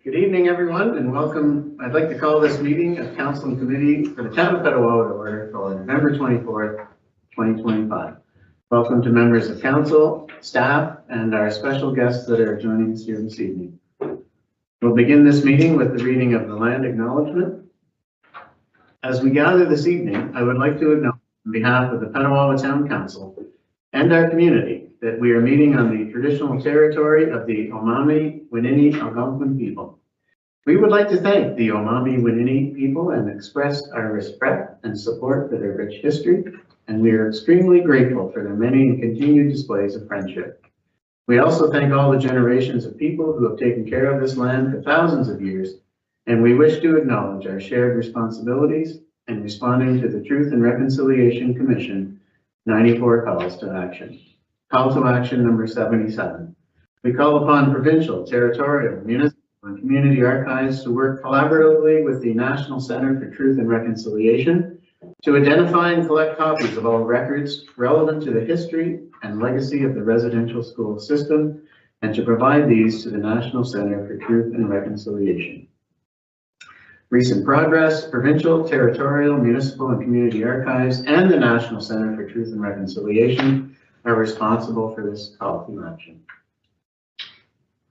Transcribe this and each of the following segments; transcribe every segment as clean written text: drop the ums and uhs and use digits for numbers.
Good evening, everyone, and welcome. I'd like to call this meeting of Council and Committee for the Town of Petawawa to order for November 24th, 2025. Welcome to members of Council, staff, and our special guests that are joining us here this evening. We'll begin this meeting with the reading of the land acknowledgement. As we gather this evening, I would like to acknowledge on behalf of the Petawawa Town Council and our community that we are meeting on the traditional territory of the Omami Winini Algonquin people. We would like to thank the Omami Winini people and express our respect and support for their rich history, and we are extremely grateful for their many and continued displays of friendship. We also thank all the generations of people who have taken care of this land for thousands of years, and we wish to acknowledge our shared responsibilities in responding to the Truth and Reconciliation Commission 94 calls to action. Call to action number 77. We call upon provincial, territorial, municipal, and community archives to work collaboratively with the National Center for Truth and Reconciliation to identify and collect copies of all records relevant to the history and legacy of the residential school system, and to provide these to the National Center for Truth and Reconciliation. Recent progress, provincial, territorial, municipal, and community archives, and the National Center for Truth and Reconciliation are responsible for this call to action.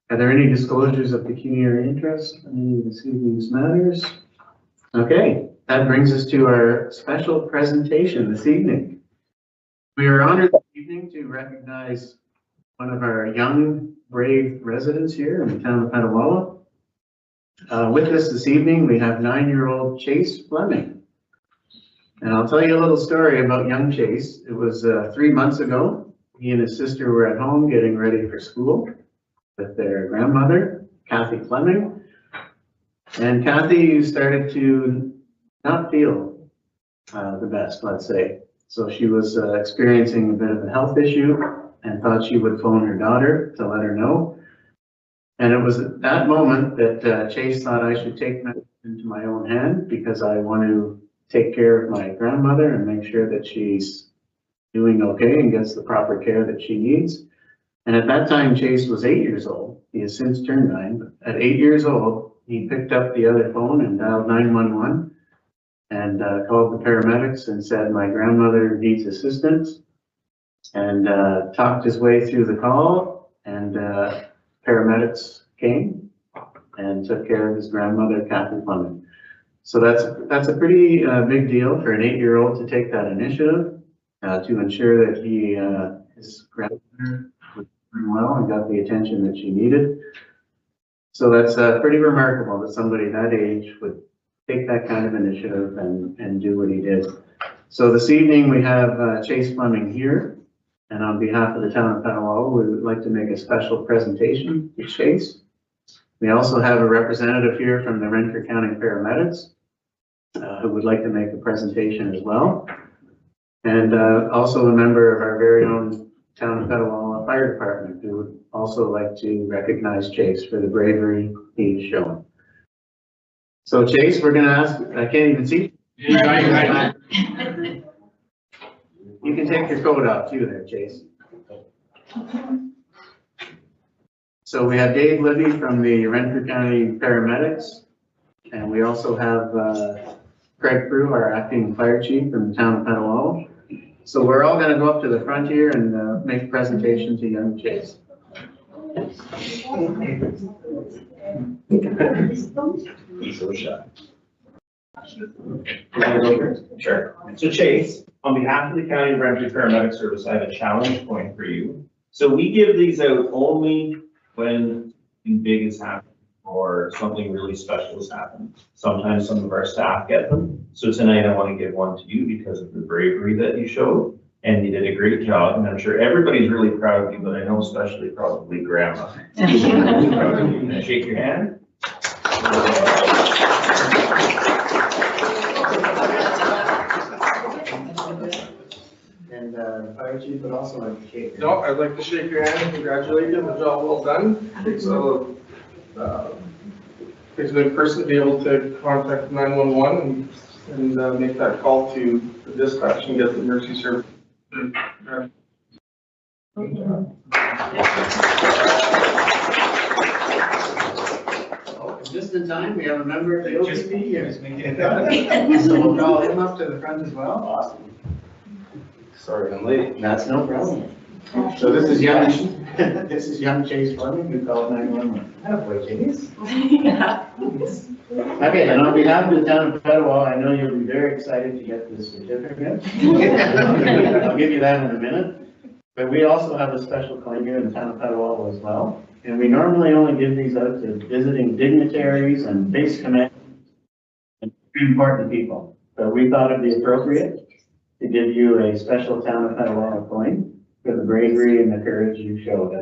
Are there any disclosures of pecuniary interest on any of this evening's matters? Okay, that brings us to our special presentation this evening. We are honored this evening to recognize one of our young, brave residents here in the town of Petawawa. With us this evening, we have 9-year-old Chase Fleming. And I'll tell you a little story about young Chase. It was 3 months ago. He and his sister were at home getting ready for school with their grandmother, Kathy Fleming. And Kathy started to not feel the best, let's say. So she was experiencing a bit of a health issue and thought she would phone her daughter to let her know. And it was at that moment that Chase thought I should take matters into my own hand, because I want to take care of my grandmother and make sure that she's doing okay and gets the proper care that she needs. And at that time, Chase was 8 years old. He has since turned 9, but at 8 years old, he picked up the other phone and dialed 911 and called the paramedics and said, "My grandmother needs assistance," and talked his way through the call, and paramedics came and took care of his grandmother, Kathy Fleming. So that's a pretty big deal for an 8-year-old to take that initiative to ensure that his grandmother was doing well and got the attention that she needed. So that's pretty remarkable that somebody that age would take that kind of initiative and do what he did. So this evening we have Chase Fleming here, and on behalf of the town of Petawawa, we would like to make a special presentation to Chase. We also have a representative here from the Renfrew County Paramedics who would like to make a presentation as well. And also a member of our very own town of Petawawa Fire Department who would also like to recognize Chase for the bravery he's shown. So Chase, we're gonna ask, I can't even see. You can take your coat off too there, Chase. So we have Dave Libby from the Renfrew County Paramedics, and we also have Craig Prue, our acting fire chief from the town of Petawawa. So we're all going to go up to the front here and make a presentation to young Chase. He's so shy. Sure. So Chase, on behalf of the County Renfrew Paramedic Service, I have a challenge point for you. So we give these out only when something big is happening or something really special has happened. Sometimes some of our staff get them. So tonight I want to give one to you because of the bravery that you showed, and you did a great job. And I'm sure everybody's really proud of you, but I know especially probably Grandma. Really proud of you. Can I shake your hand? And the fire chief would also like to shake your hand. No, I'd like to shake your hand and congratulate you on the job well done. It's a good person to be able to contact 911 and make that call to the dispatch and get the emergency service. just in time, we have a member of the Just OPP here. making it happen. So we'll call him up to the front as well. Awesome. Sorry, I'm late. That's no problem. So this is young, this is young Chase Fleming who called 911. Attaboy, Chase. Okay, and on behalf of the town of Petawawa, I know you'll be very excited to get this certificate. I'll give you that in a minute. But we also have a special claim here in the town of Petawawa as well. And we normally only give these out to visiting dignitaries and base command and important people. So we thought it'd be appropriate to give you a special town of Petawawa coin for the bravery and the courage you showed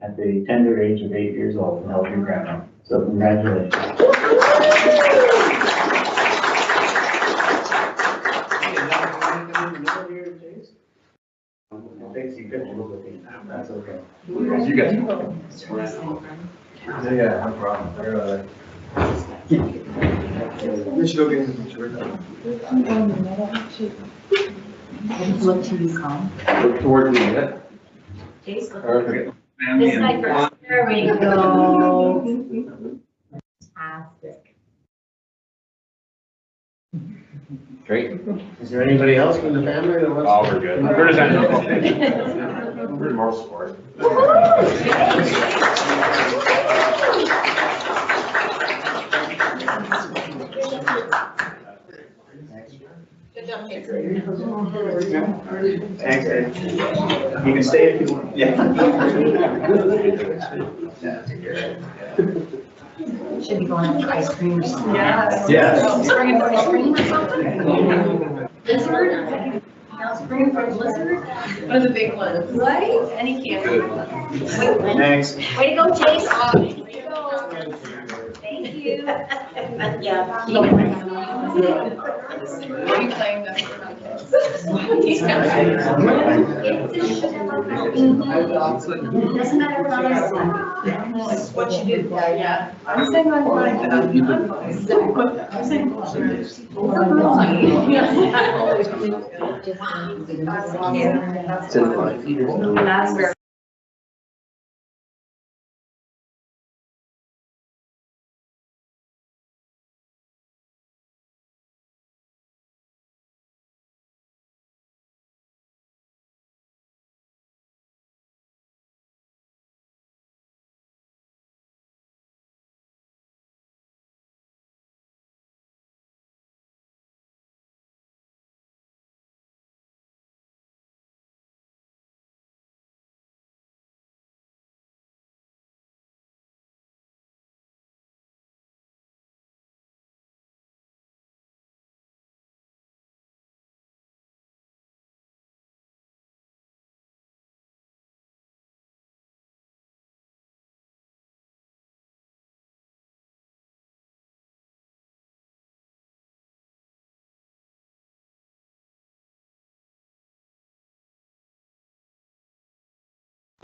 at the tender age of 8 years old to help your grandma. So congratulations. Thanks, you could look at me. That's okay. You got Yeah, no problem. We should go get his picture. Look to you, calm. Look towards me, yeah? Chase, look. Okay. This side first. There we go. Fantastic. Great. Is there anybody else from the family that wants? Oh, we're good. We're just we're more support. Good job, Chase. Thanks, Ed. You can stay if you want. Yeah. Should be going out for ice cream or something. Yeah. Bringing ice cream or something? Blizzard? Now spring for blizzard? One of the big ones. Right? Any candy. Thanks. Way to go, Chase. Way to go. Thank you. Yeah. Are you playing that? Doesn't matter what What you do, yeah. I'm saying I'm fine, but I'm not fine. I'm saying. That's very.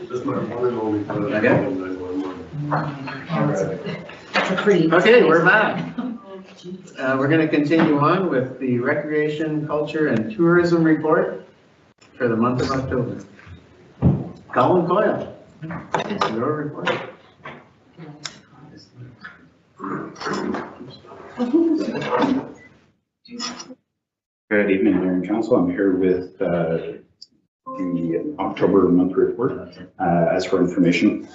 That's my one and only time. That's a pretty. Okay, we're back. We're going to continue on with the Recreation, Culture, and Tourism Report for the month of October. Colin Coyle, your report. Good evening, Mayor and Council. I'm here with the October month report. As for information,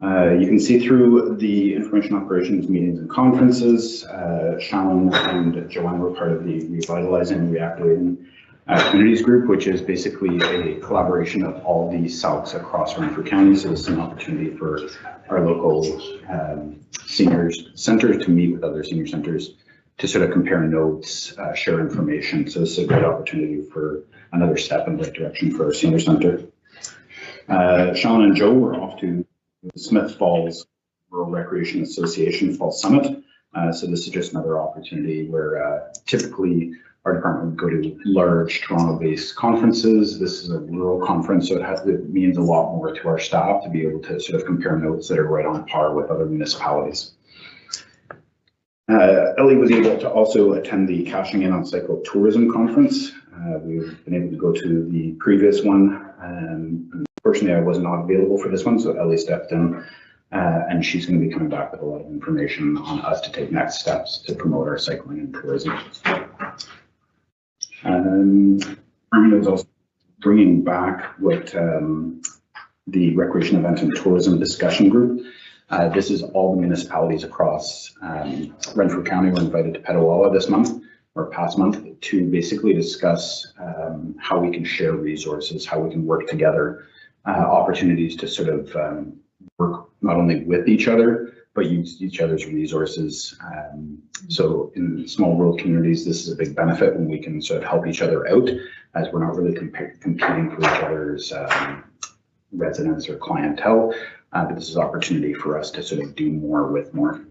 you can see through the information operations meetings and conferences, Sean and Joanne were part of the Revitalizing and Reactivating Communities Group, which is basically a collaboration of all the SALCs across Renfrew County. So it's an opportunity for our local seniors centers to meet with other senior centers to sort of compare notes, share information. So this is a great opportunity for another step in the right direction for our senior center. Sean and Joe were off to the Smith Falls Rural Recreation Association Fall Summit. So this is just another opportunity where typically our department would go to large Toronto-based conferences. This is a rural conference, so it means a lot more to our staff to be able to sort of compare notes that are right on par with other municipalities. Ellie was able to also attend the Cashing In on Cycle Tourism Conference. We've been able to go to the previous one. Unfortunately, I was not available for this one, so Ellie stepped in And she's going to be coming back with a lot of information on us to take next steps to promote our cycling and tourism. Carmen is also bringing back what the Recreation Event and Tourism Discussion Group. This is all the municipalities across Renfrew County were invited to Petawawa this month or past month to basically discuss how we can share resources, how we can work together, opportunities to sort of work not only with each other, but use each other's resources. So in small rural communities, this is a big benefit when we can sort of help each other out, as we're not really competing for each other's residents or clientele. But this is an opportunity for us to sort of do more with more.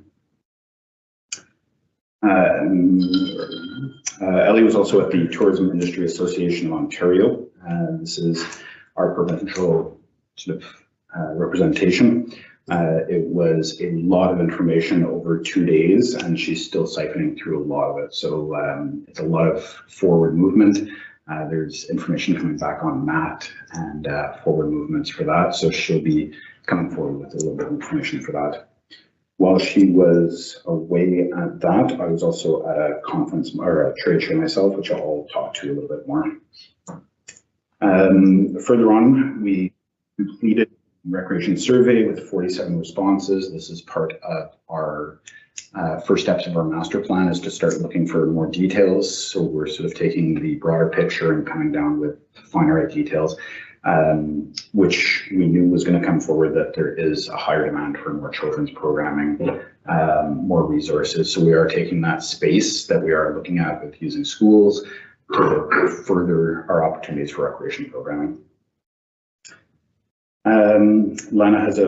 Ellie was also at the Tourism Industry Association of Ontario. This is our provincial sort of representation. It was a lot of information over 2 days, and she's still siphoning through a lot of it. So it's a lot of forward movement. There's information coming back on MAT and forward movements for that. So she'll be coming forward with a little bit of information for that. While she was away at that, I was also at a conference or a trade show myself, which I'll talk to a little bit more. Further on, we completed a recreation survey with 47 responses. This is part of our first steps of our master plan, is to start looking for more details. So we're sort of taking the broader picture and coming down with finer details, which we knew was going to come forward, that there is a higher demand for more children's programming, more resources. So we are taking that space that we are looking at with using schools to further our opportunities for recreation programming. Lana has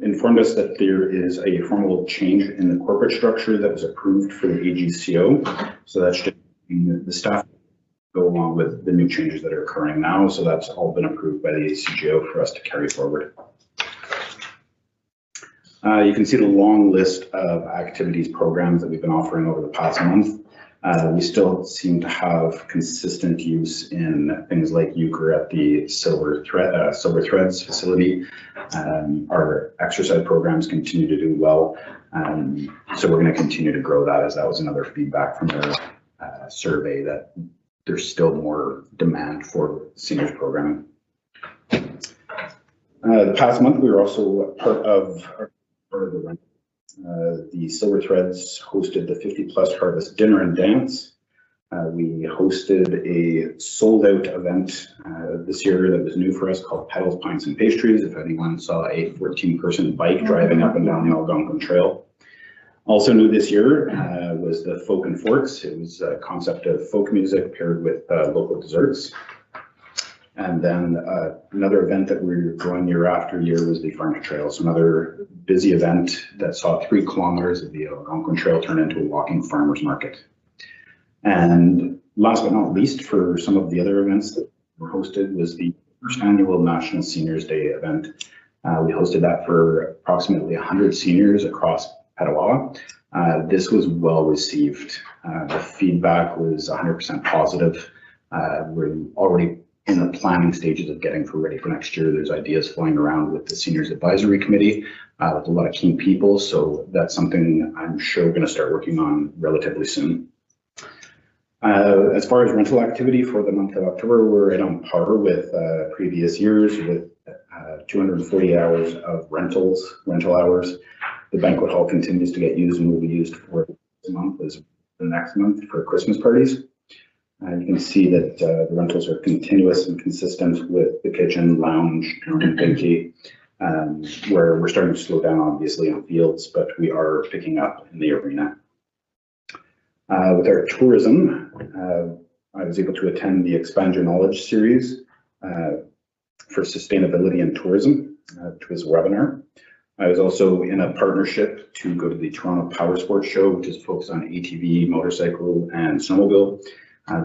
informed us that there is a formal change in the corporate structure that was approved for the AGCO. So that's just the staff go along with the new changes that are occurring now. So that's all been approved by the ACGO for us to carry forward. You can see the long list of activities, programs that we've been offering over the past month. We still seem to have consistent use in things like euchre at the Silver Threads facility. Our exercise programs continue to do well. So we're going to continue to grow that, as that was another feedback from their survey, that there's still more demand for seniors programming. The past month, we were also part of the rent. The Silver Threads hosted the 50+ Harvest Dinner and Dance. We hosted a sold-out event this year that was new for us, called Petals, Pints and Pastries. If anyone saw a 14-person bike driving up and down the Algonquin Trail. Also new this year was the Folk and Forks. It was a concept of folk music paired with local desserts. And then another event that we're growing year after year was the Farm to Trail. So another busy event that saw 3 kilometers of the Algonquin Trail turn into a walking farmers market. And last but not least, for some of the other events that were hosted, was the first annual National Seniors Day event. We hosted that for approximately 100 seniors across Petawawa. This was well received. The feedback was 100% positive. We're already in the planning stages of getting ready for next year. There's ideas flying around with the Seniors Advisory Committee with a lot of key people. So that's something I'm sure we're going to start working on relatively soon. As far as rental activity for the month of October, we're right on par with previous years, with 240 hours of rental hours. The banquet hall continues to get used and will be used for this month as the next month for Christmas parties. You can see that the rentals are continuous and consistent with the kitchen, lounge, and binky, where we're starting to slow down, obviously, on fields, but we are picking up in the arena. With our tourism, I was able to attend the Expand Your Knowledge series for sustainability and tourism, which was a webinar. I was also in a partnership to go to the Toronto Power Sports Show, which is focused on ATV, motorcycle, and snowmobile.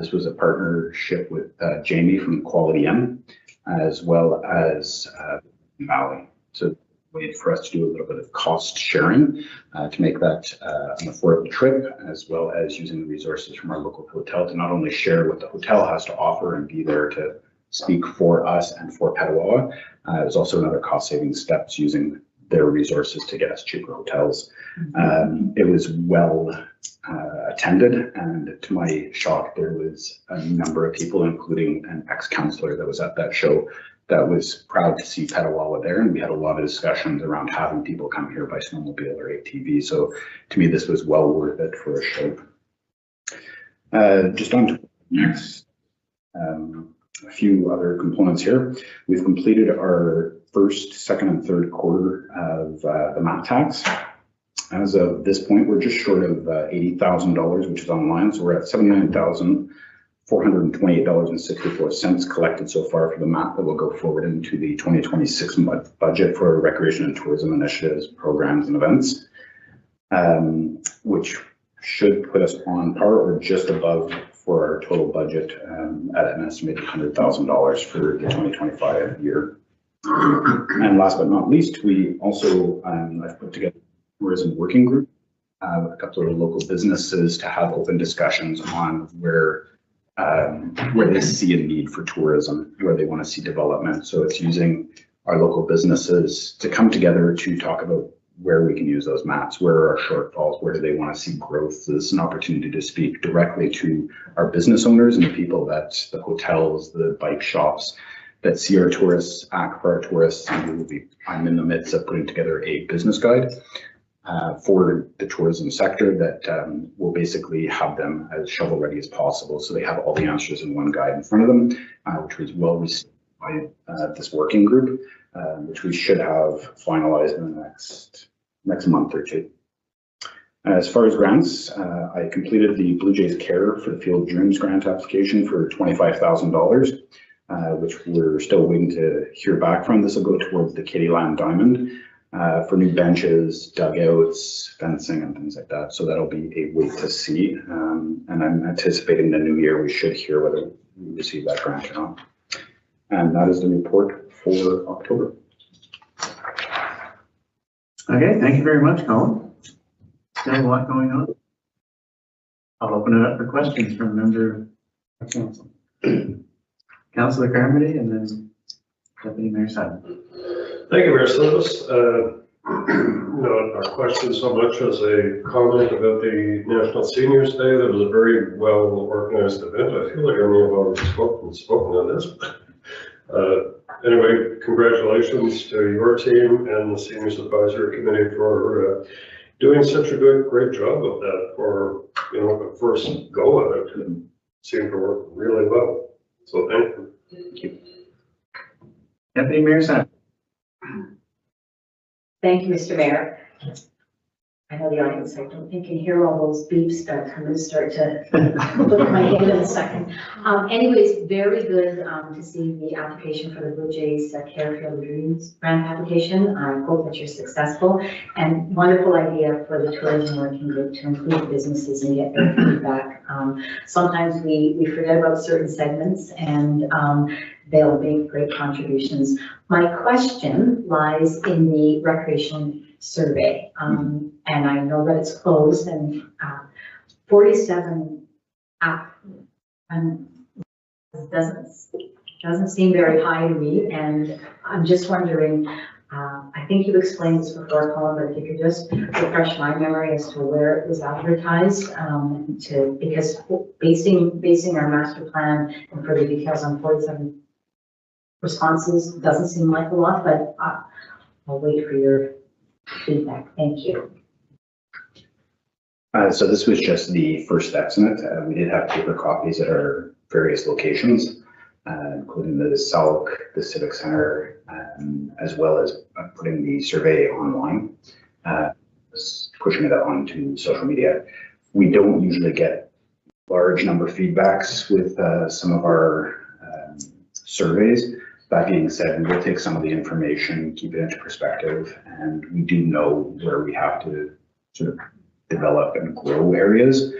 This was a partnership with Jamie from Quality M, as well as Valley. So a way for us to do a little bit of cost sharing to make that an affordable trip, as well as using the resources from our local hotel to not only share what the hotel has to offer and be there to speak for us and for Petawawa. It was also another cost saving steps using their resources to get us cheaper hotels. It was well attended, and to my shock, there was a number of people, including an ex-councillor that was at that show, that was proud to see Petawawa there, and we had a lot of discussions around having people come here by snowmobile or ATV. So to me, this was well worth it for a show. Just on to next, a few other components here. We've completed our first, second, and third quarter of the MAT tax. As of this point, we're just short of $80,000, which is online. So we're at $79,428.64 collected so far for the MAT that will go forward into the 2026 budget for recreation and tourism initiatives, programs, and events, which should put us on par or just above for our total budget at an estimated $100,000 for the 2025 year. And last but not least, we also, I've put together a tourism working group with a couple of local businesses to have open discussions on where they see a need for tourism, where they want to see development. So it's using our local businesses to come together to talk about where we can use those maps, where are our shortfalls, where do they want to see growth. This is an opportunity to speak directly to our business owners and the people that, the hotels, the bike shops that see our tourists, act for our tourists. And I'm in the midst of putting together a business guide for the tourism sector that will basically have them as shovel ready as possible. So they have all the answers in one guide in front of them, which was well received by this working group, which we should have finalized in the next month or two. As far as grants, I completed the Blue Jays Care for the Field Dreams grant application for $25,000, which we're still waiting to hear back from. This will go towards the Kittyland Diamond for new benches, dugouts, fencing, and things like that. So that'll be a wait to see. And I'm anticipating the new year we should hear whether we receive that grant or not. And that is the report for October. Okay, thank you very much, Colin. Still a lot going on. I'll open it up for questions from a member of council. Councillor Carmody and then Deputy Mayor Simon. Thank you, Mayor Silvas. Not a question so much as a comment about the National Seniors Day. That was a very well organized event. I feel like I may have already spoken on this. Anyway, congratulations to your team and the Seniors Advisory Committee for doing such a great job of that for, the first go of it. It seemed to work really well. So thank you. Thank you. Deputy Mayor Simon. Thank you, Mr. Mayor. I know the audience, I don't think can hear all those beeps, but I'm going to start to look at my hand in a second. Anyways, very good to see the application for the Blue Jays Care Field Dreams grant application. I hope that you're successful, and wonderful idea for the tourism working group to include businesses and get their feedback. Sometimes we forget about certain segments, and they'll make great contributions. My question lies in the recreation survey, and I know that it's closed, and 47 and doesn't seem very high to me, and I'm just wondering, I think you explained this before, Colin, but if you could just refresh my memory as to where it was advertised, because basing our master plan and further details on 47 responses doesn't seem like a lot, but I'll wait for your feedback. Thank you. So this was just the first estimate. We did have paper copies at our various locations, including the Salk, the Civic Center, as well as putting the survey online, pushing it out onto social media. We don't usually get large number feedbacks with some of our surveys. That being said, we will take some of the information, keep it into perspective, and we do know where we have to sort of develop and grow areas.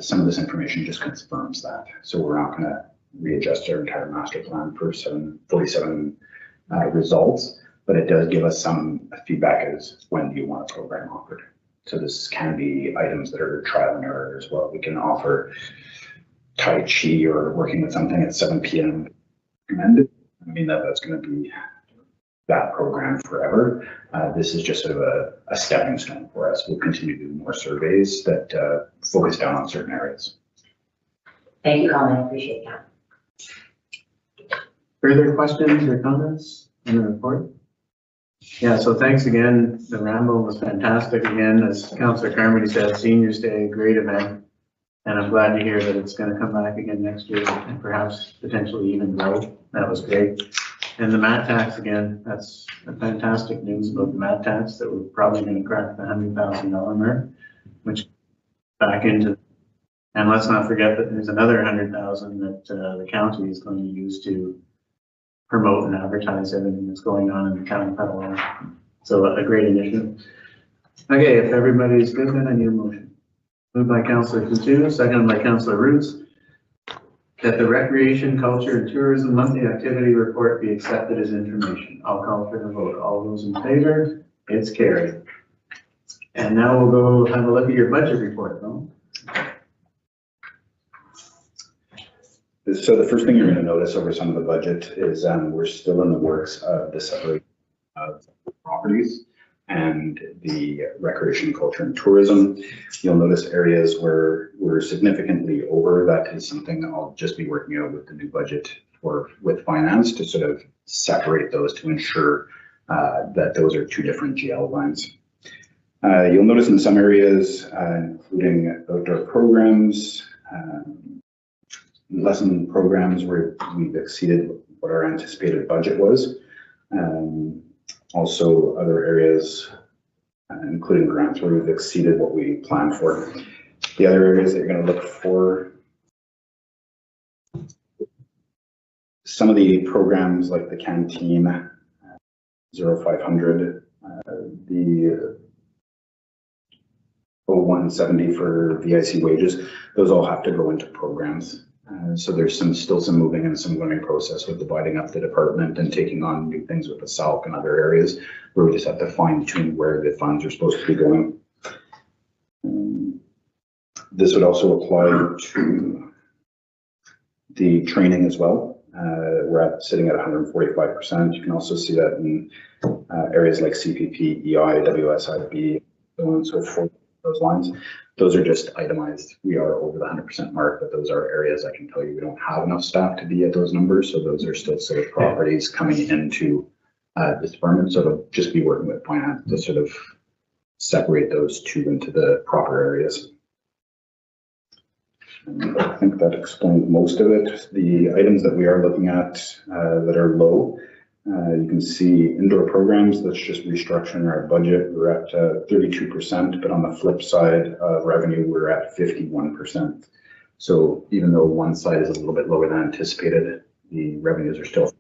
Some of this information just confirms that. So we're not going to readjust our entire master plan for 47 results, but it does give us some feedback as when do you want a program offered. So this can be items that are trial and error as well. We can offer Tai Chi or working with something at 7 p.m. recommended. I mean, that's going to be that program forever. This is just sort of a stepping stone for us. We'll continue to do more surveys that focus down on certain areas. Thank you, Colin, I appreciate that. Further questions or comments on the report? Yeah, so thanks again. The ramble was fantastic again. As Councillor Carmody said, Seniors Day, great event. And I'm glad to hear that it's going to come back again next year and perhaps potentially even grow. That was great. And the mat tax again, that's a fantastic news about the mat tax that we're probably going to crack the $100,000 mark, which back into, and let's not forget that there's another 100,000 that the county is going to use to promote and advertise everything that's going on in the town of Petawawa. So a great initiative. Okay, if everybody's good, then I need a motion. Moved by Councillor Coutu, seconded by Councillor Roots, that the Recreation, Culture and Tourism Monthly Activity Report be accepted as information. I'll call for the vote. All those in favor? It's carried. And now we'll go have a look at your budget report, though. So the first thing you're going to notice over some of the budget is we're still in the works of the separation of properties and the recreation, culture, and tourism. You'll notice areas where we're significantly over. That is something I'll just be working out with the new budget or with finance to sort of separate those to ensure that those are two different GL lines. You'll notice in some areas, including outdoor programs, lesson programs where we've exceeded what our anticipated budget was. Also other areas, including grants where we've exceeded what we planned for. The other areas that you're going to look for, some of the programs like the canteen, 0500, the 0170 for VIC wages, those all have to go into programs. So there's still some moving and some learning process with dividing up the department and taking on new things with the SALC and other areas where we just have to fine tune where the funds are supposed to be going. This would also apply to the training as well. We're sitting at 145%. You can also see that in areas like CPP, EI, WSIB, so on and so forth, those lines. Those are just itemized. We are over the 100% mark, but those are areas I can tell you we don't have enough staff to be at those numbers. So those are still sort of properties coming into this department. So it'll just be working with finance to sort of separate those two into the proper areas. And I think that explains most of it. The items that we are looking at that are low, you can see indoor programs, that's just restructuring our budget. We're at 32%, but on the flip side of revenue, we're at 51%. So even though one side is a little bit lower than anticipated, the revenues are still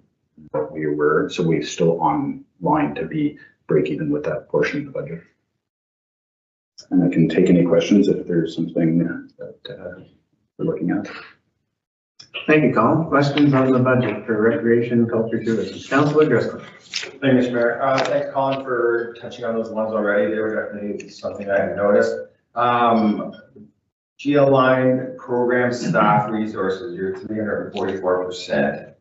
what we were. So we're still on line to be break even with that portion of the budget. And I can take any questions if there's something that we're looking at. Thank you, Colin. Questions on the budget for recreation, culture, tourism? Councillor Driscoll. Thank you, Mr. Mayor. Thanks, Colin, for touching on those ones already. They were definitely something I had noticed. GL line program staff resources, you're 344%.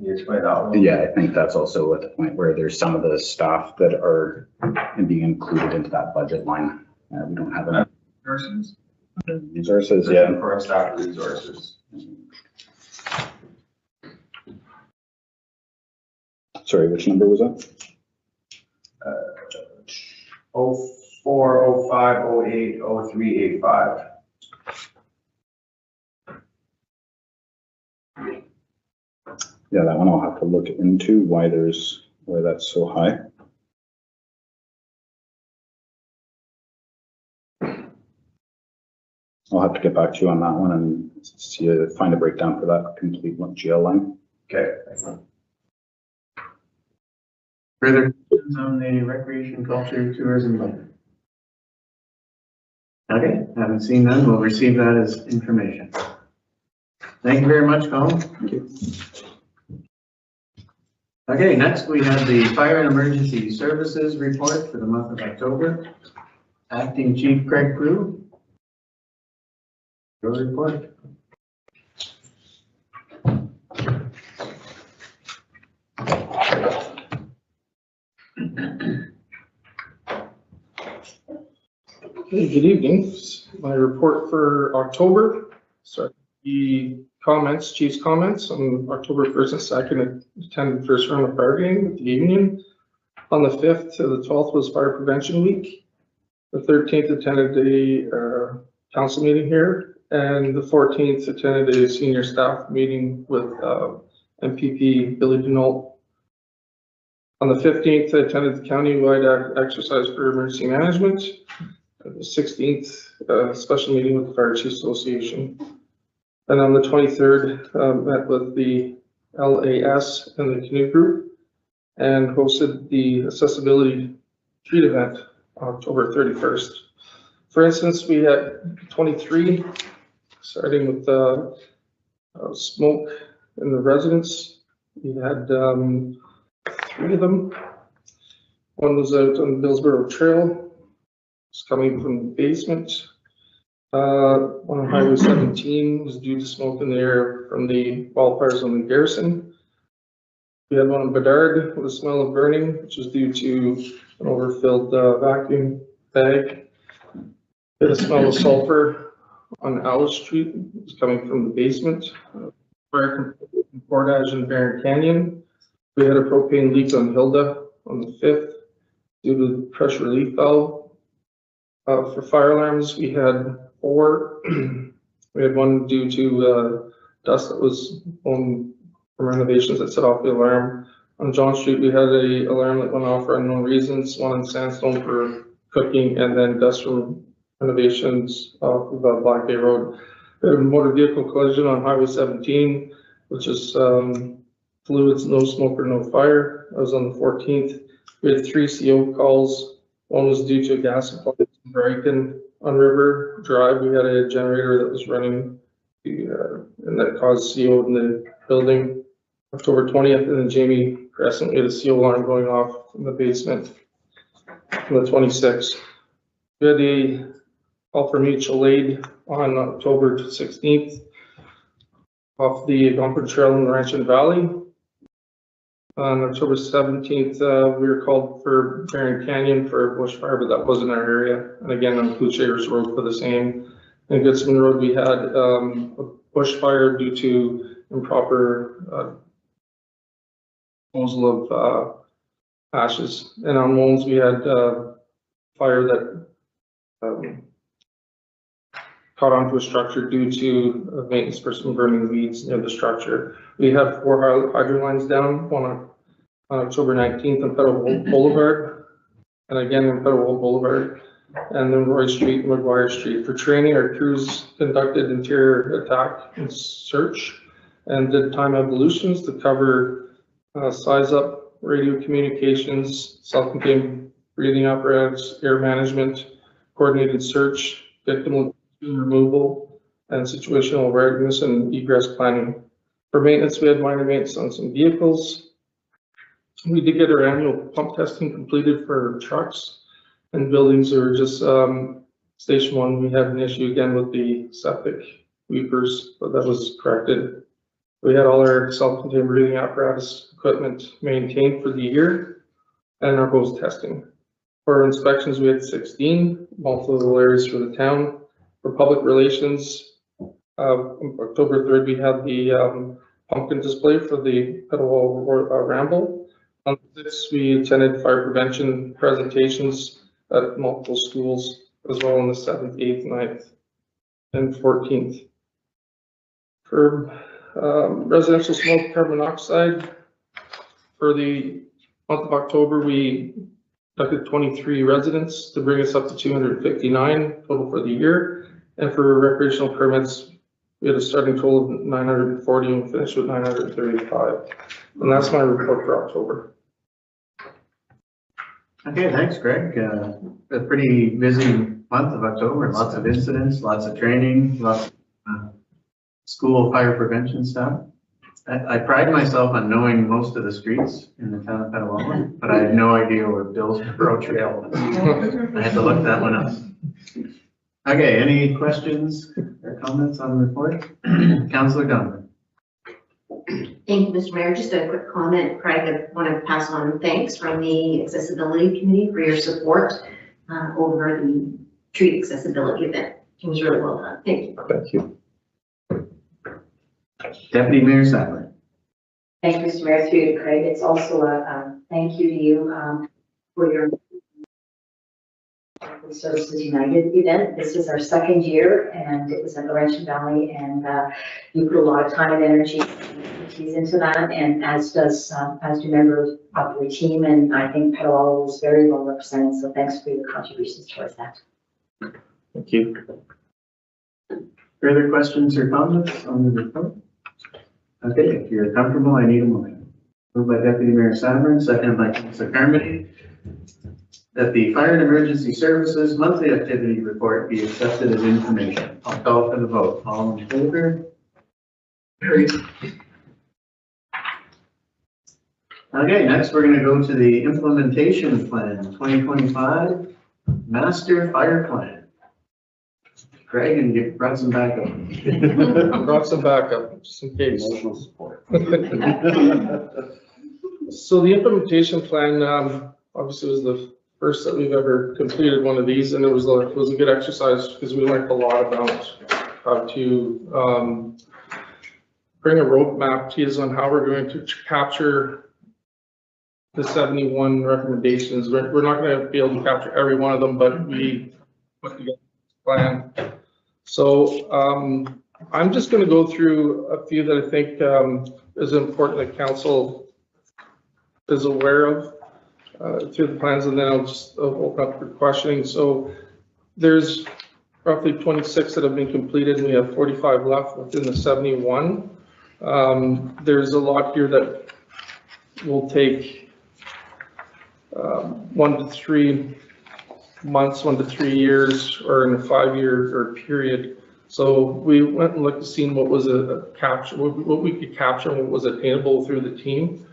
You explain that one? Yeah, I think that's also at the point where there's some of the staff that are being included into that budget line. We don't have enough resources, yeah. For staff resources. Sorry, which number was that? 04, 05, 08, 03, 85. Yeah, that one I'll have to look into why that's so high. I'll have to get back to you on that one and see find a breakdown for that complete GL line. Okay, excellent. Further questions on the recreation, culture, tourism budget? Okay, haven't seen none. We'll receive that as information. Thank you very much, Colin. Thank you. Okay, next we have the Fire and Emergency Services report for the month of October. Acting Chief Craig Crew. Your report. Hey, good evening. My report for October. So the comments, chief's comments on October 1st and 2nd, attended first round of bargaining with the union. On the 5th to the 12th was fire prevention week. The 13th attended a council meeting here, and the 14th attended a senior staff meeting with MPP Billy Denault. On the 15th, I attended the countywide exercise for emergency management. The 16th, special meeting with the Fire Chiefs Association. And on the 23rd, met with the LAS and the canoe group and hosted the accessibility street event on October 31st. For instance, we had 23, starting with smoke in the residence. We had 3 of them. One was out on Billsboro Trail. It's coming from the basement. One on Highway 17 was due to smoke in the air from the wildfires on the Garrison. We had one on Bedard with a smell of burning, which was due to an overfilled vacuum bag. We had a smell of sulfur on Alice Street. It was coming from the basement. Fire in Portage and Barron Canyon. We had a propane leak on Hilda on the 5th due to the pressure relief valve. For fire alarms, we had 4. We had one due to dust that was on renovations that set off the alarm. On John Street, we had a alarm that went off for unknown reasons, one in Sandstone for cooking, and then dust from renovations off of Black Bay Road. We had a motor vehicle collision on Highway 17, which is fluids, no smoke or no fire. That was on the 14th. We had 3 CO calls. One was due to a gas supply in Brighton on River Drive. We had a generator that was running and that caused CO in the building. October 20th, and then Jamie Crescent, we had a CO alarm going off in the basement on the 26th. We had a call for mutual aid on October 16th off the Algonquin Trail in the Rancho Valley. On October 17th, we were called for Barron Canyon for a bushfire, but that wasn't our area. And again, on Cluchers Road for the same. In Goodsman Road, we had a bushfire due to improper disposal of ashes. And on Moles, we had fire that caught onto a structure due to a maintenance person burning weeds near the structure. We had 4 hydro lines down, one on October 19th on Petawawa Boulevard, and again on Petawawa Boulevard, and then Roy Street and McGuire Street. For training, our crews conducted interior attack and search and did time evolutions to cover size up, radio communications, self-contained breathing apparatus, air management, coordinated search, victim removal, and situational awareness and egress planning. For maintenance, we had minor maintenance on some vehicles. We did get our annual pump testing completed for trucks and buildings. Or just station 1, we had an issue again with the septic weepers, but that was corrected. We had all our self-contained breathing apparatus equipment maintained for the year and our hose testing. For inspections, we had 16, multiple areas for the town. For public relations, October 3rd, we had the pumpkin display for the Petawawa Ramble. On the 6th, we attended fire prevention presentations at multiple schools, as well on the 7th, 8th, 9th, and 14th. For residential smoke carbon monoxide, for the month of October, we conducted 23 residents to bring us up to 259 total for the year. And for recreational permits, we had a starting total of 940 and finished with 935. And that's my report for October. Okay, thanks, Greg. A pretty busy month of October, lots of incidents, lots of training, lots of school fire prevention stuff. I pride myself on knowing most of the streets in the town of Petawawa, but I had no idea where Billsboro Trail was. I had to look that one up. Okay, any questions or comments on the report? Councillor Donovan. Thank you, Mr. Mayor. Just a quick comment. Craig, I want to pass on thanks from the Accessibility Committee for your support over the street accessibility event. It was really well done. Thank you. Thank you. Deputy Mayor Sadler. Thank you, Mr. Mayor, through you to Craig. It's also a thank you to you for your Services United event. This is our second year, and it was at Laurentian Valley, and you put a lot of time and energy into that, and as do members of your team, and I think Petawawa was very well represented, so thanks for your contributions towards that. Thank you. Further questions or comments on the report? Okay, if you're comfortable, I need a motion. Moved by Deputy Mayor Sadler, seconded by Councilor Carmody, that the Fire and Emergency Services monthly activity report be accepted as information. I'll call for the vote. All in favor? Carried. Okay, next we're going to go to the implementation plan 2025 Master Fire Plan. Craig, and you brought some backup. I brought some backup, just in case. Emotional support. So the implementation plan, obviously was the first that we've ever completed one of these, and it was a good exercise because we learned a lot about how to bring a roadmap to you on how we're going to capture the 71 recommendations. We're not going to be able to capture every one of them, but we put together a plan. So I'm just going to go through a few that I think is important that council is aware of through the plans, and then I'll open up for questioning. So there's roughly 26 that have been completed, and we have 45 left within the 71. There's a lot here that will take 1 to 3 months, 1 to 3 years, or in a 5-year period. So we went and looked to see what was a capture, what we could capture, and what was attainable through the team.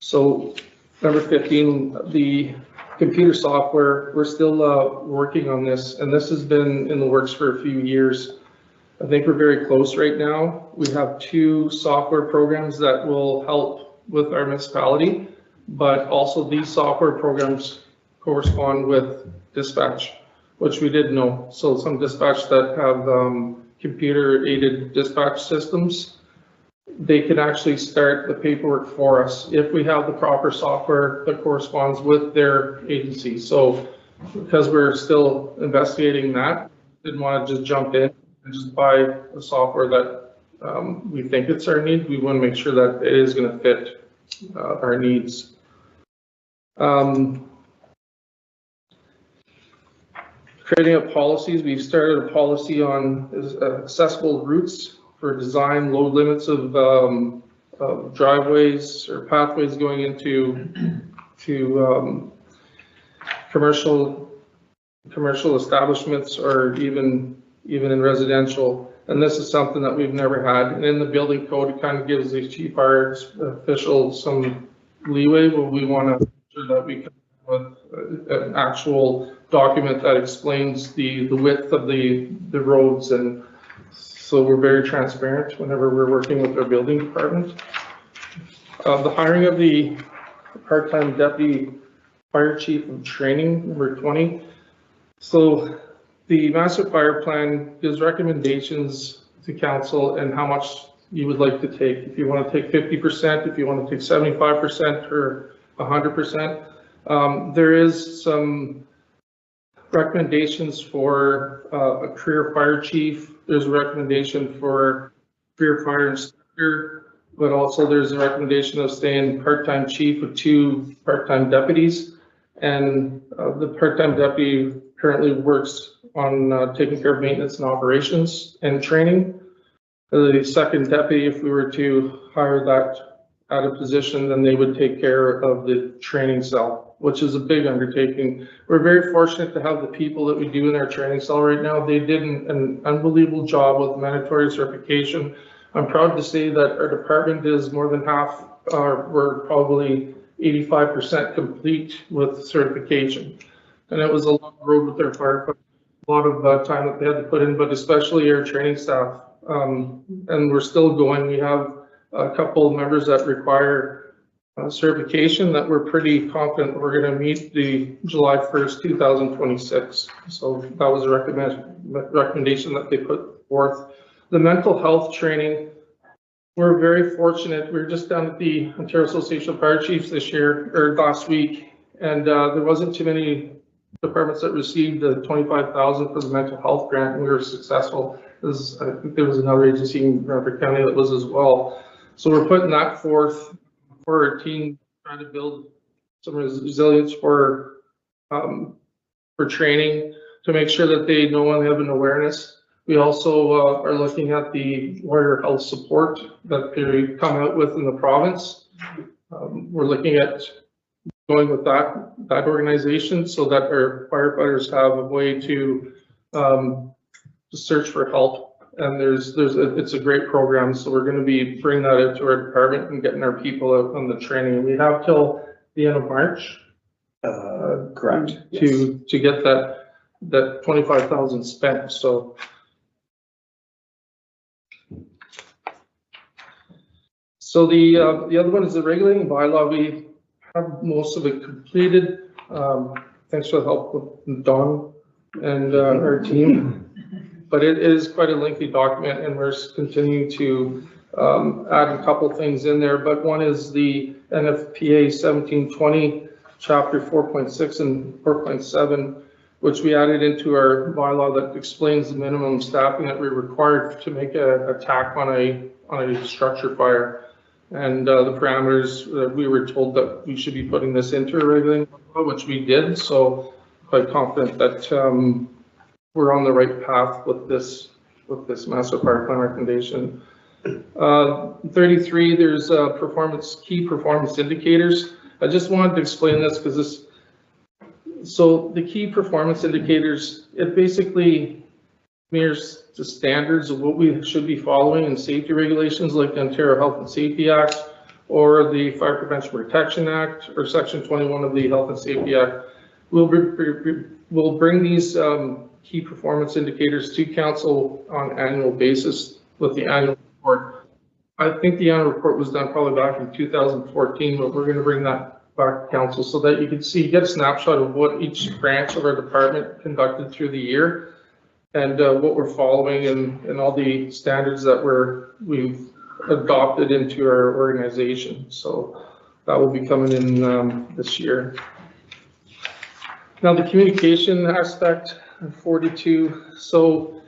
So number 15, the computer software, we're still working on this, and this has been in the works for a few years. I think we're very close right now. We have 2 software programs that will help with our municipality, but also these software programs correspond with dispatch, which we didn't know. So some dispatch that have computer aided dispatch systems, they can actually start the paperwork for us if we have the proper software that corresponds with their agency. So because we're still investigating that, didn't want to just jump in and just buy the software that we think it's our need. We want to make sure that it is going to fit our needs. Creating up policies, we've started a policy on accessible routes for design, load limits of driveways or pathways going into commercial establishments, or even in residential. And this is something that we've never had. And in the building code, it kind of gives the chief fire official some leeway, but we want to make sure that we come with an actual document that explains the width of the roads, and so we're very transparent whenever we're working with our building department. The hiring of the part-time deputy fire chief of training, number 20. So the master fire plan gives recommendations to council and how much you would like to take. If you want to take 50%, if you want to take 75% or 100%. There is some recommendations for a career fire chief. There's a recommendation for career fire instructor, but also there's a recommendation of staying part-time chief with 2 part-time deputies. And the part-time deputy currently works on taking care of maintenance and operations and training. The second deputy, if we were to hire that at a position, then they would take care of the training cell, which is a big undertaking. We're very fortunate to have the people that we do in our training cell right now. They did an unbelievable job with mandatory certification. I'm proud to say that our department is more than half, we're probably 85% complete with certification. And it was a long road with our firefighters, a lot of time that they had to put in, but especially our training staff. And we're still going. We have a couple of members that require certification that we're pretty confident we're going to meet the July 1st, 2026. So that was a recommendation that they put forth. The mental health training, we're very fortunate. We were just down at the Ontario Association of Fire Chiefs this year, or last week, and there wasn't too many departments that received the $25,000 for the mental health grant, and we were successful. I think there was another agency in Rutherford County that was as well. So we're putting that forth for our team, trying to build some resilience for training, to make sure that they know and have an awareness. We also are looking at the warrior health support that they come out with in the province. We're looking at going with that organization so that our firefighters have a way to search for help. And it's a great program. So we're going to be bringing that out to our department and getting our people out on the training. We have till the end of March. Correct. To get that 25,000 spent. So the other one is the regulating bylaw. We have most of it completed. Thanks for the help with Don and our team. But it is quite a lengthy document, and we're continuing to add a couple things in there. But one is the NFPA 1720, Chapter 4.6 and 4.7, which we added into our bylaw that explains the minimum staffing that we're required to make a TAC on a structure fire. And the parameters, we were told that we should be putting this into a regulating bylaw, which we did. So quite confident that we're on the right path with this master fire plan recommendation. 33, there's key performance indicators. I just wanted to explain this because so the key performance indicators, it basically mirrors the standards of what we should be following in safety regulations like the Ontario Health and Safety Act or the Fire Prevention Protection Act or Section 21 of the Health and Safety Act. We'll bring these key performance indicators to council on an annual basis with the annual report. I think the annual report was done probably back in 2014, but we're going to bring that back to council so that you can get a snapshot of what each branch of our department conducted through the year and what we're following and all the standards that we've adopted into our organization. So that will be coming in this year. Now the communication aspect, 42. So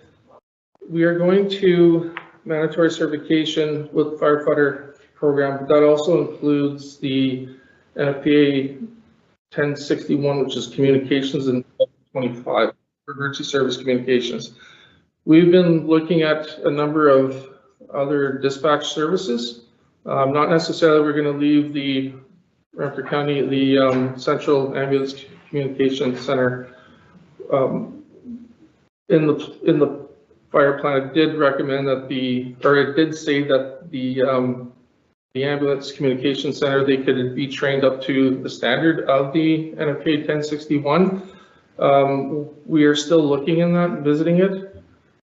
we are going to mandatory certification with the firefighter program, but that also includes the NFPA 1061, which is communications, and 25 emergency service communications. We've been looking at a number of other dispatch services. Not necessarily we're going to leave the Rutherford County, the Central Ambulance Communication Center. In the fire plan, it did recommend that it did say that the ambulance communication center, they could be trained up to the standard of the NFPA 1061. We are still looking in that and visiting it,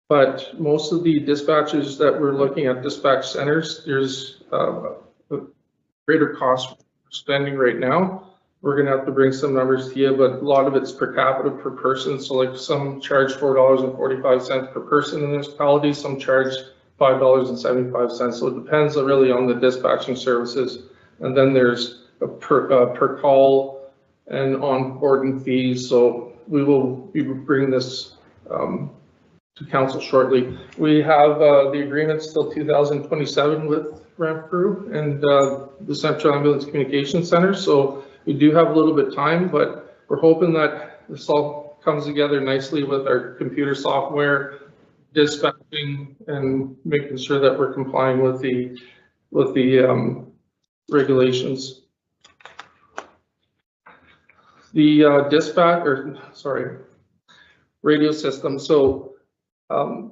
but most of the dispatchers that we're looking at, dispatch centers, there's a greater cost spending right now. We're going to have to bring some numbers to you, but a lot of it's per capita per person. So like some charge $4.45 per person in the municipality, some charge $5.75. So it depends really on the dispatching services. And then there's a per call and onboarding fees. So we will be bringing this to council shortly. We have the agreement till 2027 with Renfrew and the Central Ambulance Communication Center. So we do have a little bit of time, but we're hoping that this all comes together nicely with our computer software, dispatching, and making sure that we're complying with the regulations. The radio system. So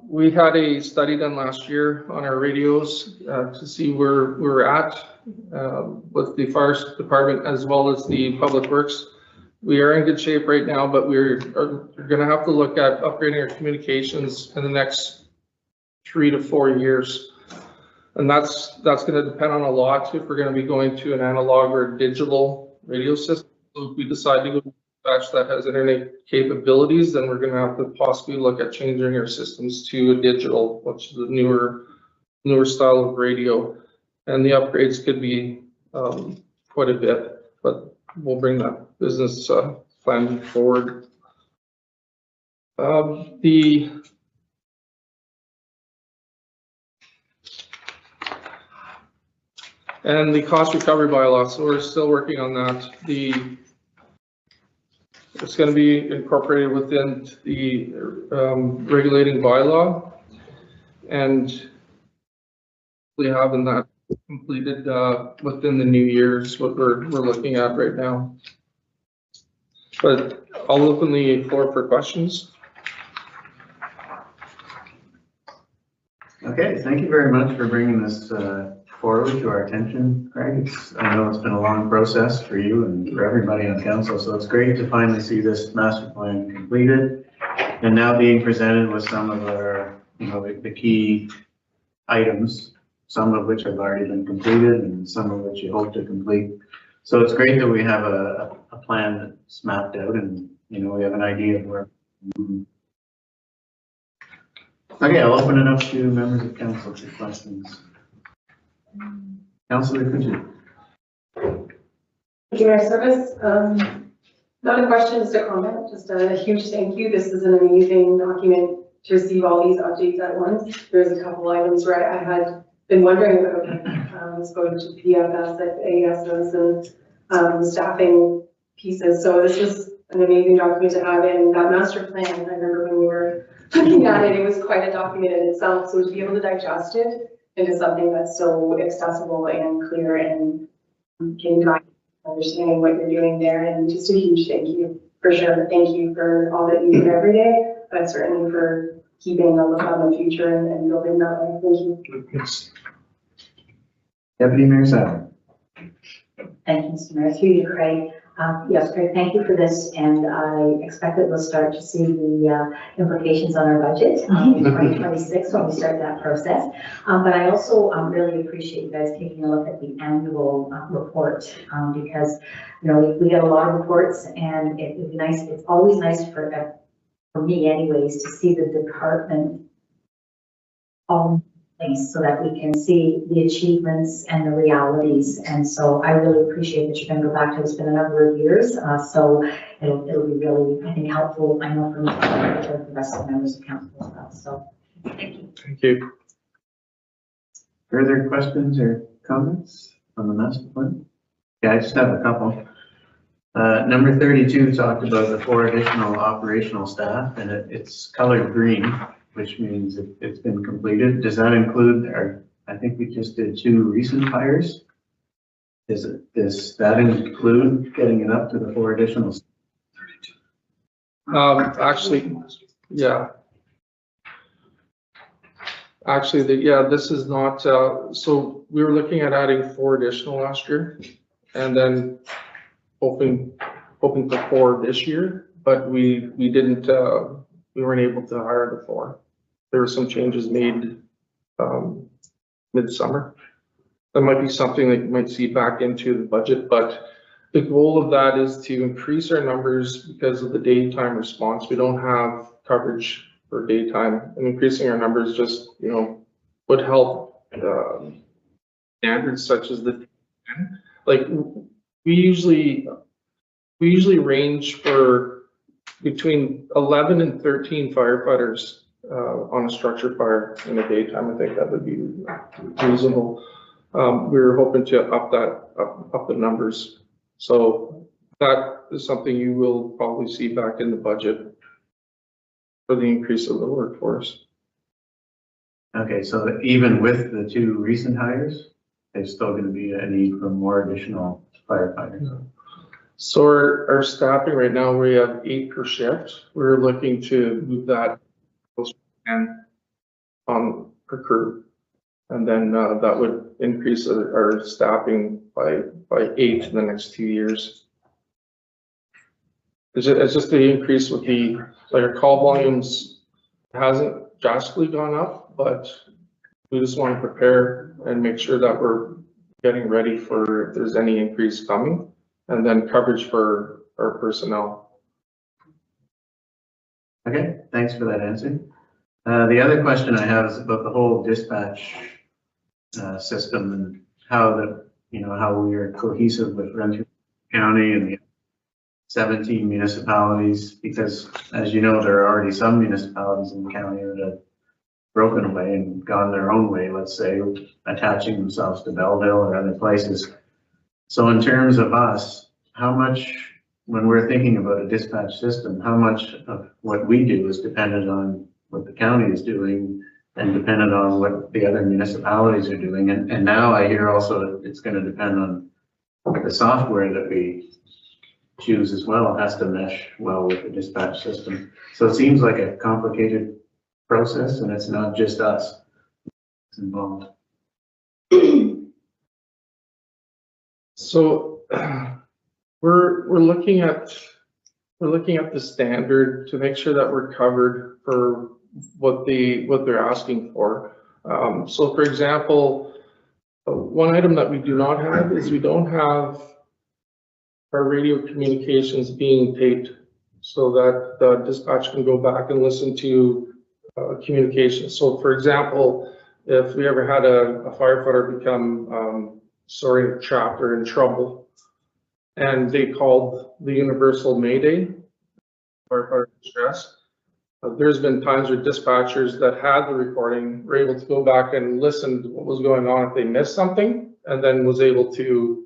we had a study done last year on our radios to see where we're at with the fire department as well as the public works. We are in good shape right now, but we're going to have to look at upgrading our communications in the next 3 to 4 years. And that's gonna depend on a lot, if we're gonna be going to an analog or digital radio system. So if we decide to go to a batch that has internet capabilities, then we're gonna have to possibly look at changing our systems to a digital, which is a newer style of radio. And the upgrades could be quite a bit, but we'll bring that business plan forward. And the cost recovery bylaw, so we're still working on that. It's going to be incorporated within the regulating bylaw, and we having that completed within the new year is what we're looking at right now. But I'll open the floor for questions. Okay, thank you very much for bringing this forward to our attention, Craig. I know it's been a long process for you and for everybody on council, so it's great to finally see this master plan completed and now being presented with some of our, the key items, some of which have already been completed and some of which you hope to complete. So it's great that we have a plan that's mapped out and, we have an idea of where. Okay, I'll open it up to members of council for questions. Councilor Kuchar. Thank you, Mayor Service. Not a question, just a comment, just a huge thank you. This is an amazing document to receive all these updates at once. There's a couple items where I had been wondering about, let's go to PFS, ASS, and staffing pieces. So this was an amazing document to have, and that master plan, I remember when we were looking at it, it was quite a document in itself. So to be able to digest it into something that's so accessible and clear and can guide understanding what you're doing there, and just a huge thank you for sure. Thank you for all that you do every day, but certainly for keeping a look on the future and building that way. Thank you. Yes. Deputy Mayor Sauer. Thank you, Mr. Mayor. Through you, Craig. Yes, Craig, thank you for this, and I expect that we'll start to see the implications on our budget in 2026 when we start that process. But I also really appreciate you guys taking a look at the annual report because we get a lot of reports, and it would be nice. It's always nice for me, anyways, to see the department so that we can see the achievements and the realities. And so I really appreciate that you're going to go back to it. It's been a number of years. So it'll be really, I think, helpful. I know for me, for the rest of the members of council as well. So thank you. Thank you. Further questions or comments on the master plan? Yeah, I just have a couple. Number 32 talked about the 4 additional operational staff, and it's colored green, which means it's been completed. Does that include I think we just did 2 recent hires. Does that include getting it up to the 4 additional? Actually, yeah. Actually, this is not, so we were looking at adding 4 additional last year and then hoping for 4 this year, but we didn't, we weren't able to hire the 4. There were some changes made midsummer. That might be something that you might see back into the budget, but the goal of that is to increase our numbers because of the daytime response. We don't have coverage for daytime, and increasing our numbers just, would help standards such as like we usually range for between 11 and 13 firefighters on a structure fire in the daytime. I think that would be reasonable. We were hoping to up the numbers. So that is something you will probably see back in the budget for the increase of the workforce. Okay, so even with the 2 recent hires, there's still going to be a need for more additional firefighters. Yeah. So our staffing right now, we have 8 per shift. We're looking to move that on per crew, and then that would increase our staffing by 8 in the next 2 years. It's just the increase with our call volumes hasn't drastically gone up, but We just want to prepare and make sure that we're getting ready for if there's any increase coming, and then coverage for our personnel. Okay, thanks for that answer. The other question I have is about the whole dispatch system and how how we are cohesive with Renfrew County and the 17 municipalities, because as you know, there are already some municipalities in the county that have broken away and gone their own way, let's say, attaching themselves to Belleville or other places. So in terms of us, how much, when we're thinking about a dispatch system, how much of what we do is dependent on what the county is doing and dependent on what the other municipalities are doing? And now I hear also that it's going to depend on the software that we choose as well. It has to mesh well with the dispatch system. So it seems like a complicated process, and it's not just us involved. So we're looking at the standard to make sure that we're covered for what they're asking for. So for example, one item that we do not have is we don't have our radio communications being taped so that the dispatch can go back and listen to communications. So for example, if we ever had a firefighter become trapped or in trouble, and they called the universal Mayday, firefighter distress, there's been times where dispatchers that had the recording were able to go back and listen to what was going on if they missed something, and then was able to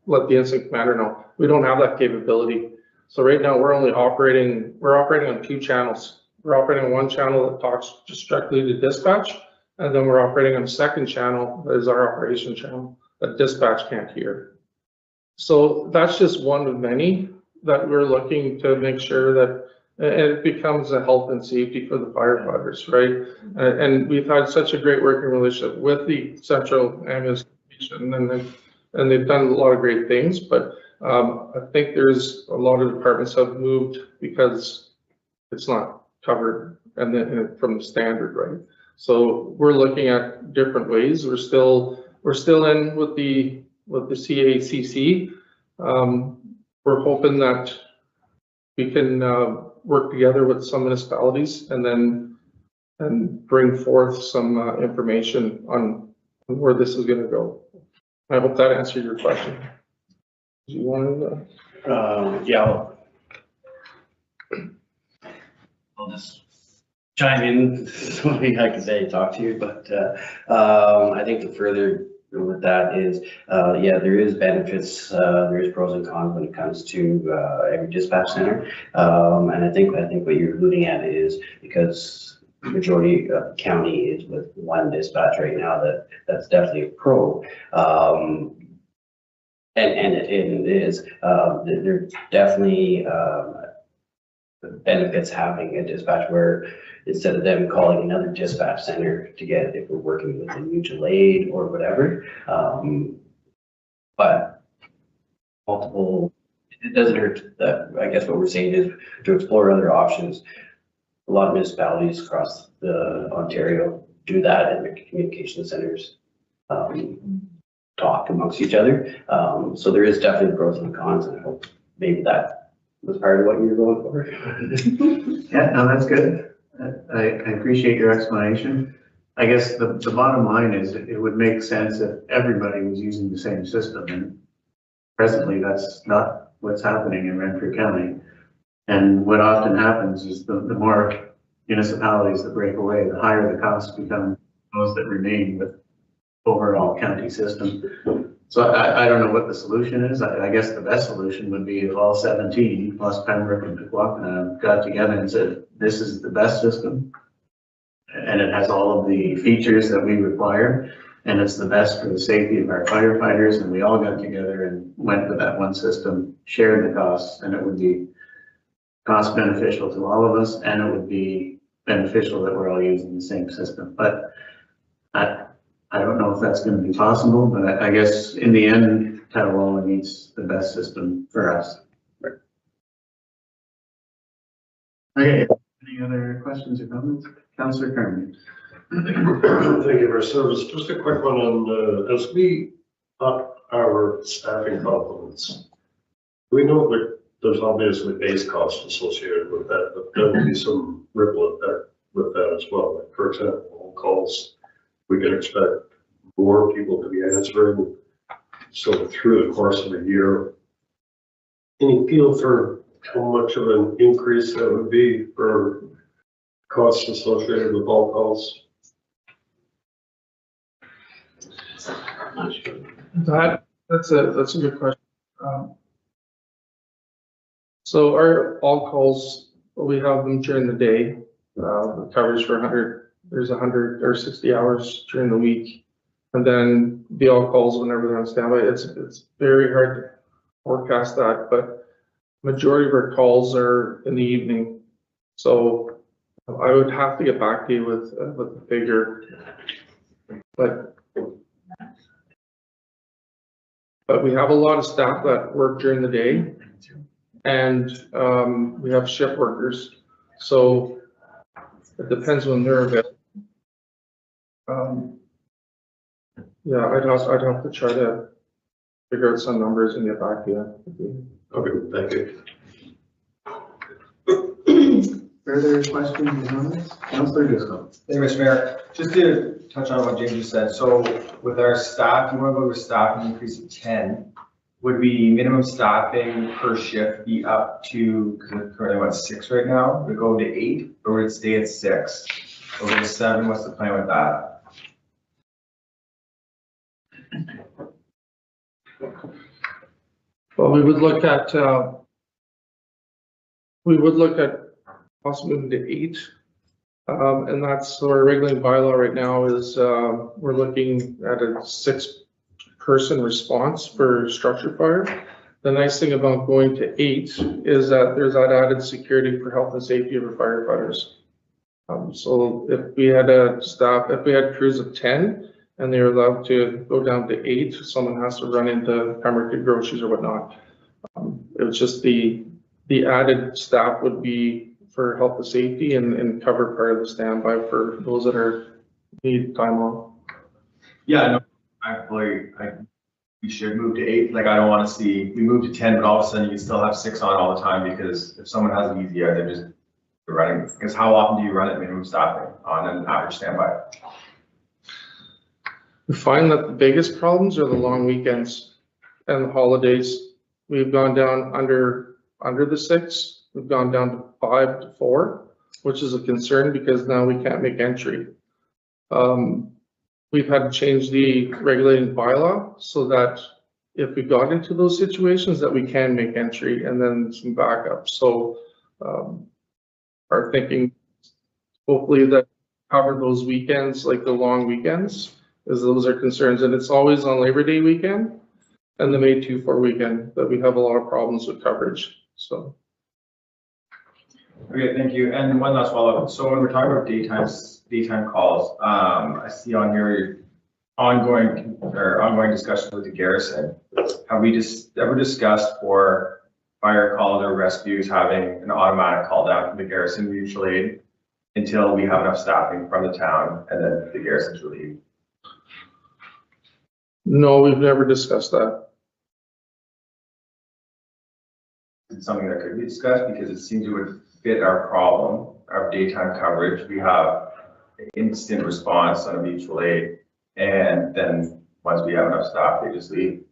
let the incident commander know. We don't have that capability. So right now we're operating on 2 channels. We're operating on one channel that talks just directly to dispatch, and then we're operating on a second channel that is our operation channel that dispatch can't hear. So that's just one of many that we're looking to make sure that it becomes a health and safety for the firefighters, right? And we've had such a great working relationship with the Central Ambulance Station, and they've done a lot of great things, but I think there's a lot of departments have moved because it's not covered and then from the standard, right? So we're looking at different ways. We're still in with the CACC. We're hoping that we can work together with some municipalities and bring forth some information on where this is going to go. I hope that answered your question. Do you want to? Yeah. I'll just chime in. Something I can say, talk to you, but I think the further with that is, yeah, there is benefits, there is pros and cons when it comes to every dispatch center. And I think what you're alluding at is because the majority of the county is with one dispatch right now, that's definitely a pro. And it is, there's definitely benefits having a dispatch where instead of them calling another dispatch center to get, if we're working with a mutual aid or whatever, but multiple, it doesn't hurt that. I guess what we're saying is to explore other options. A lot of municipalities across the Ontario do that, and the communication centers talk amongst each other. So there is definitely pros and cons, and I hope maybe that was part of what you were going for. Yeah, no, that's good. I appreciate your explanation. I guess the bottom line is it would make sense if everybody was using the same system, and presently that's not what's happening in Renfrew County. And what often happens is the more municipalities that break away, the higher the costs become those that remain with overall county system. So I don't know what the solution is. I guess the best solution would be if all 17 plus Pembroke and Petawawa got together and said, this is the best system. And it has all of the features that we require. And it's the best for the safety of our firefighters. And we all got together and went with that one system, shared the costs, and it would be cost beneficial to all of us. And it would be beneficial that we're all using the same system. But I don't know if that's going to be possible, but I guess in the end, Petawawa needs the best system for us. Okay, any other questions or comments? Councillor Kerman. Thank you for your service. Just a quick one on, as we up our staffing complements, we know that there's obviously base costs associated with that, but there will be some ripple effect with that as well. Like, for example, on calls, we can expect more people to be answering. So through the course of a year, any feel for how much of an increase that would be for costs associated with all calls? That's a good question. So our all calls, we have them during the day, the coverage for 100, there's 100 or 60 hours during the week. And then the all calls whenever they're on standby. It's very hard to forecast that, but majority of our calls are in the evening. So I would have to get back to you with the figure, but we have a lot of staff that work during the day, and we have shift workers. So it depends when they're available. Yeah, I'd have to try to figure out some numbers and get back to you. Okay, thank you. Further questions or comments? Councillor Driscoll. Thank you, Mr. Mayor. Just to touch on what James just said, so with our staff, you want to go with staffing increase of 10, would we minimum staffing per shift be up to, because it's currently what, 6 right now, would it go to 8, or would it stay at 6? Or would it 7, what's the plan with that? Well, we would look at possibly moving to 8. And that's our regulating bylaw right now is we're looking at a 6-person response for structure fire. The nice thing about going to 8 is that there's that added security for health and safety of our firefighters. So if we had if we had crews of 10 and they were allowed to go down to 8, someone has to run into Pembroke groceries or whatnot. It was just the added staff would be for health and safety and cover part of the standby for those that need time off. Yeah, no, we should move to 8. Like, I don't want to see, we move to 10, but all of a sudden you can still have 6 on all the time, because if someone has an easy, they're just running. Because how often do you run at minimum staffing on an average standby? We find that the biggest problems are the long weekends and the holidays. We've gone down under the 6. We've gone down to 5 to 4, which is a concern because now we can't make entry. We've had to change the regulating bylaw so that if we got into those situations that we can make entry and then some backup. So our thinking, hopefully, that cover those weekends, like the long weekends, as those are concerns. And it's always on Labor Day weekend and the May 2-4 weekend that we have a lot of problems with coverage. So. Okay, thank you. And one last follow-up. So when we're talking about daytime calls, I see on here ongoing discussions with the garrison. Have we just ever discussed for fire calls or rescues having an automatic call down from the garrison mutual aid until we have enough staffing from the town and then the garrison's relieved? No, we've never discussed that. It's something that could be discussed because it seems it would fit our problem, our daytime coverage. We have instant response on a mutual aid, and then once we have enough staff, they just leave.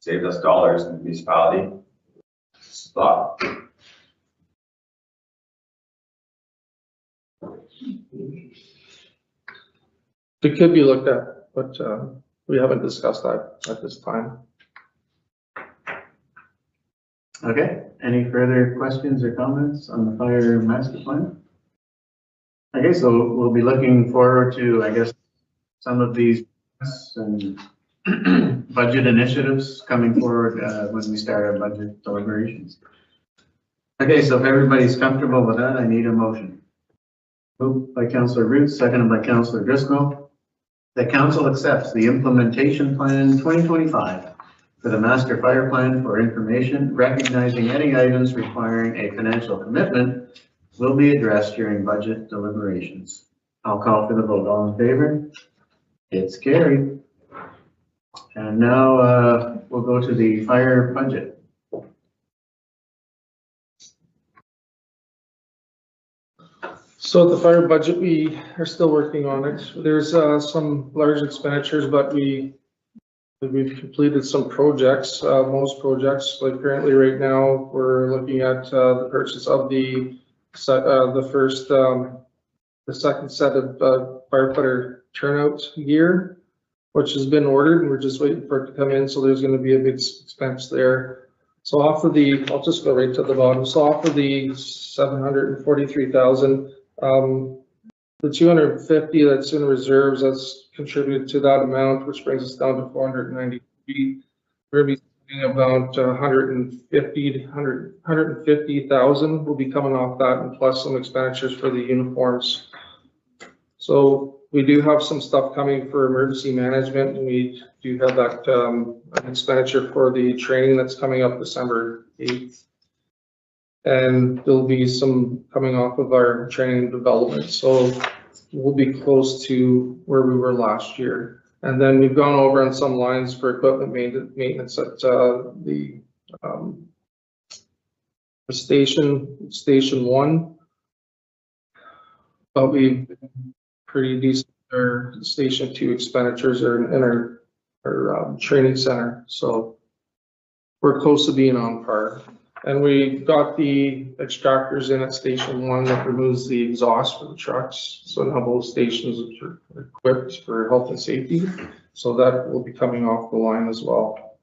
Saved us dollars in the municipality. Stop. It could be looked at, but we haven't discussed that at this time. Okay, any further questions or comments on the fire master plan? Okay, so we'll be looking forward to, I guess, some of these and budget initiatives coming forward when we start our budget deliberations. Okay, so if everybody's comfortable with that, I need a motion. Moved by Councillor Root, seconded by Councillor Driscoll. The council accepts the implementation plan 2025 for the master fire plan for information, recognizing any items requiring a financial commitment will be addressed during budget deliberations. I'll call for the vote. All in favor? It's carried. And now, we'll go to the fire budget. So the fire budget, we are still working on it. There's some large expenditures, but we've completed some projects, most projects. Like currently right now, we're looking at the purchase of the second set of firefighter turnout gear, which has been ordered, and we're just waiting for it to come in. So there's going to be a big expense there. So off of the, I'll just go right to the bottom. So off of the 743,000. The 250 that's in reserves, that's contributed to that amount, which brings us down to 493. We're going to be spending about 150,000 will be coming off that, and plus some expenditures for the uniforms. So we do have some stuff coming for emergency management, and we do have that an expenditure for the training that's coming up December 8th. And there'll be some coming off of our training and development. So we'll be close to where we were last year. And then we've gone over on some lines for equipment maintenance at the station 1. But we've been pretty decent. Our station 2 expenditures are in our training center. So we're close to being on par. And we got the extractors in at station 1 that removes the exhaust for the trucks. So now both stations are equipped for health and safety. So that will be coming off the line as well.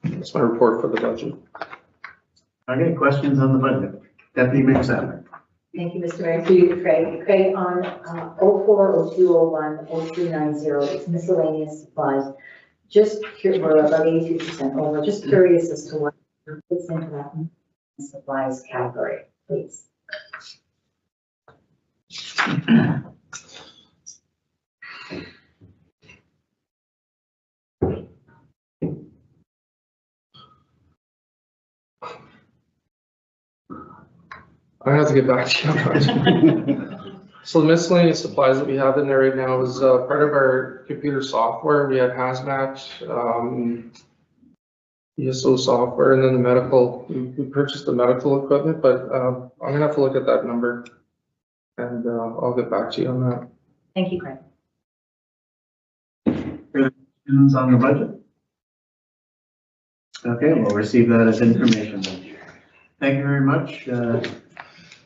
That's my report for the budget. Okay, questions on the budget? Deputy Mayor Sadler. Thank you, Mr. Mayor. Through you, Craig. Craig, on 04, 02, 01, 0390, it's miscellaneous supplies. Just curious, we're about 82% over. Just curious as to what fits into that supplies category, please. I have to get back to you. So the miscellaneous supplies that we have in there right now is part of our computer software. We have hazmat, ESO software, and then the medical. We purchased the medical equipment, but I'm gonna have to look at that number, and I'll get back to you on that. Thank you, Craig. Further questions on the budget? Okay, we'll receive that as information then. Thank you very much,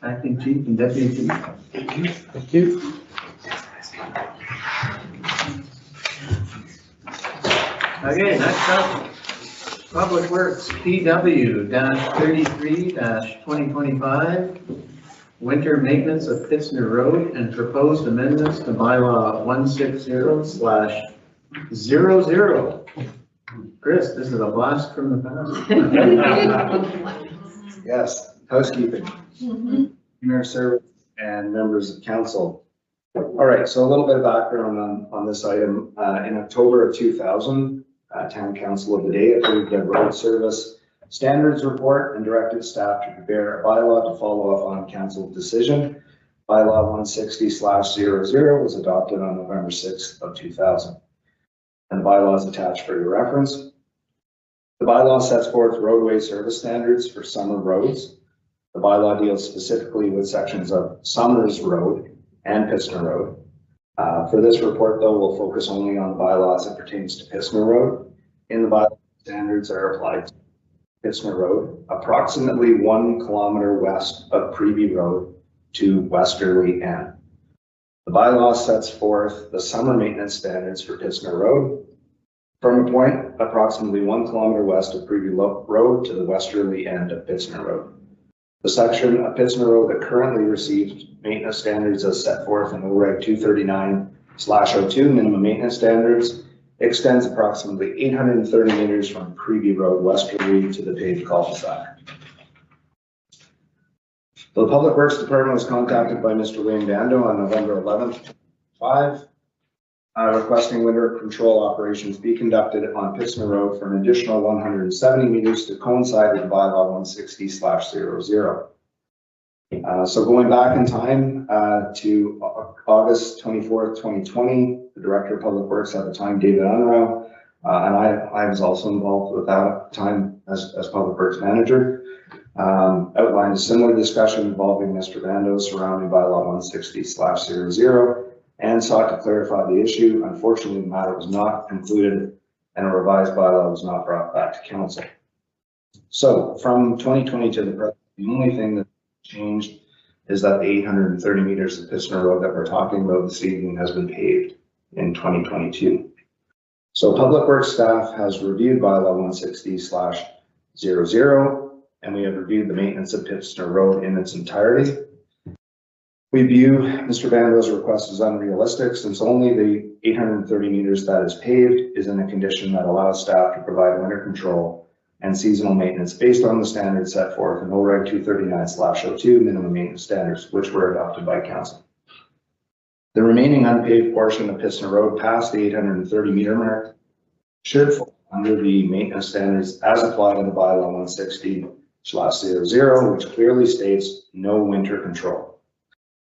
Acting Chief and Deputy Chief. Thank you. Thank you. Okay, next up, Public Works PW-33-2025, winter maintenance of Pittsner Road and proposed amendments to bylaw 160/00. Chris, this is a blast from the past. Yes, housekeeping, mayor service, and members of council. All right, so a little bit of background on this item. In October of 2000, Town Council of the day approved a road service standards report and directed staff to prepare a bylaw to follow up on council decision. Bylaw 160/00 was adopted on November 6th of 2000. And the bylaw is attached for your reference. The bylaw sets forth roadway service standards for summer roads. The bylaw deals specifically with sections of Summers Road and Pittsner Road. For this report, though, we'll focus only on the bylaws that pertains to Pittsner Road. In the bylaw, standards are applied to Pittsner Road, approximately 1 kilometer west of Previe Road to Westerly End. The bylaw sets forth the summer maintenance standards for Pittsner Road from a point approximately 1 kilometer west of Previe Road to the westerly end of Pittsner Road. The section of Pittsner Road that currently receives maintenance standards as set forth in OREG 239/02 minimum maintenance standards extends approximately 830 meters from Previe Road westerly to the paved cul-de-sac. The Public Works Department was contacted by Mr. Wayne Dando on November 11th, 2025, requesting winter control operations be conducted on Pittsner Road for an additional 170 meters to coincide with bylaw 160/00. So going back in time to August 24th, 2020, the Director of Public Works at the time, David Unruh, and I was also involved with that at the time as Public Works Manager, outlined a similar discussion involving Mr. Vando surrounding bylaw 160/00 and sought to clarify the issue. Unfortunately, the matter was not concluded and a revised bylaw was not brought back to council. So from 2020 to the present, the only thing that changed is that the 830 meters of Pistner Road that we're talking about this evening has been paved in 2022. So Public Works staff has reviewed bylaw 160/00 and we have reviewed the maintenance of Pistner Road in its entirety. We view Mr. Vando's request as unrealistic since only the 830 meters that is paved is in a condition that allows staff to provide winter control and seasonal maintenance based on the standards set forth in OREG 239/02 minimum maintenance standards, which were adopted by council. The remaining unpaved portion of Pistner Road past the 830 meter mark should fall under the maintenance standards as applied in the bylaw 160/00, which clearly states no winter control.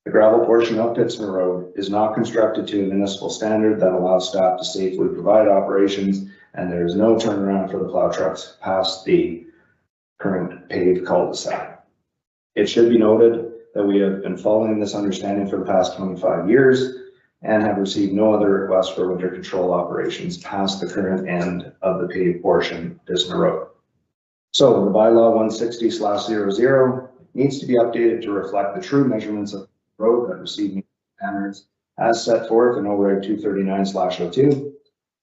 The gravel portion of Pistner Road is not constructed to a municipal standard that allows staff to safely provide operations, and there is no turnaround for the plow trucks past the current paved cul-de-sac. It should be noted that we have been following this understanding for the past 25 years and have received no other requests for winter control operations past the current end of the paved portion of Pistner Road. So the bylaw 160/00 needs to be updated to reflect the true measurements of the road that receive standards as set forth in OREG 239/02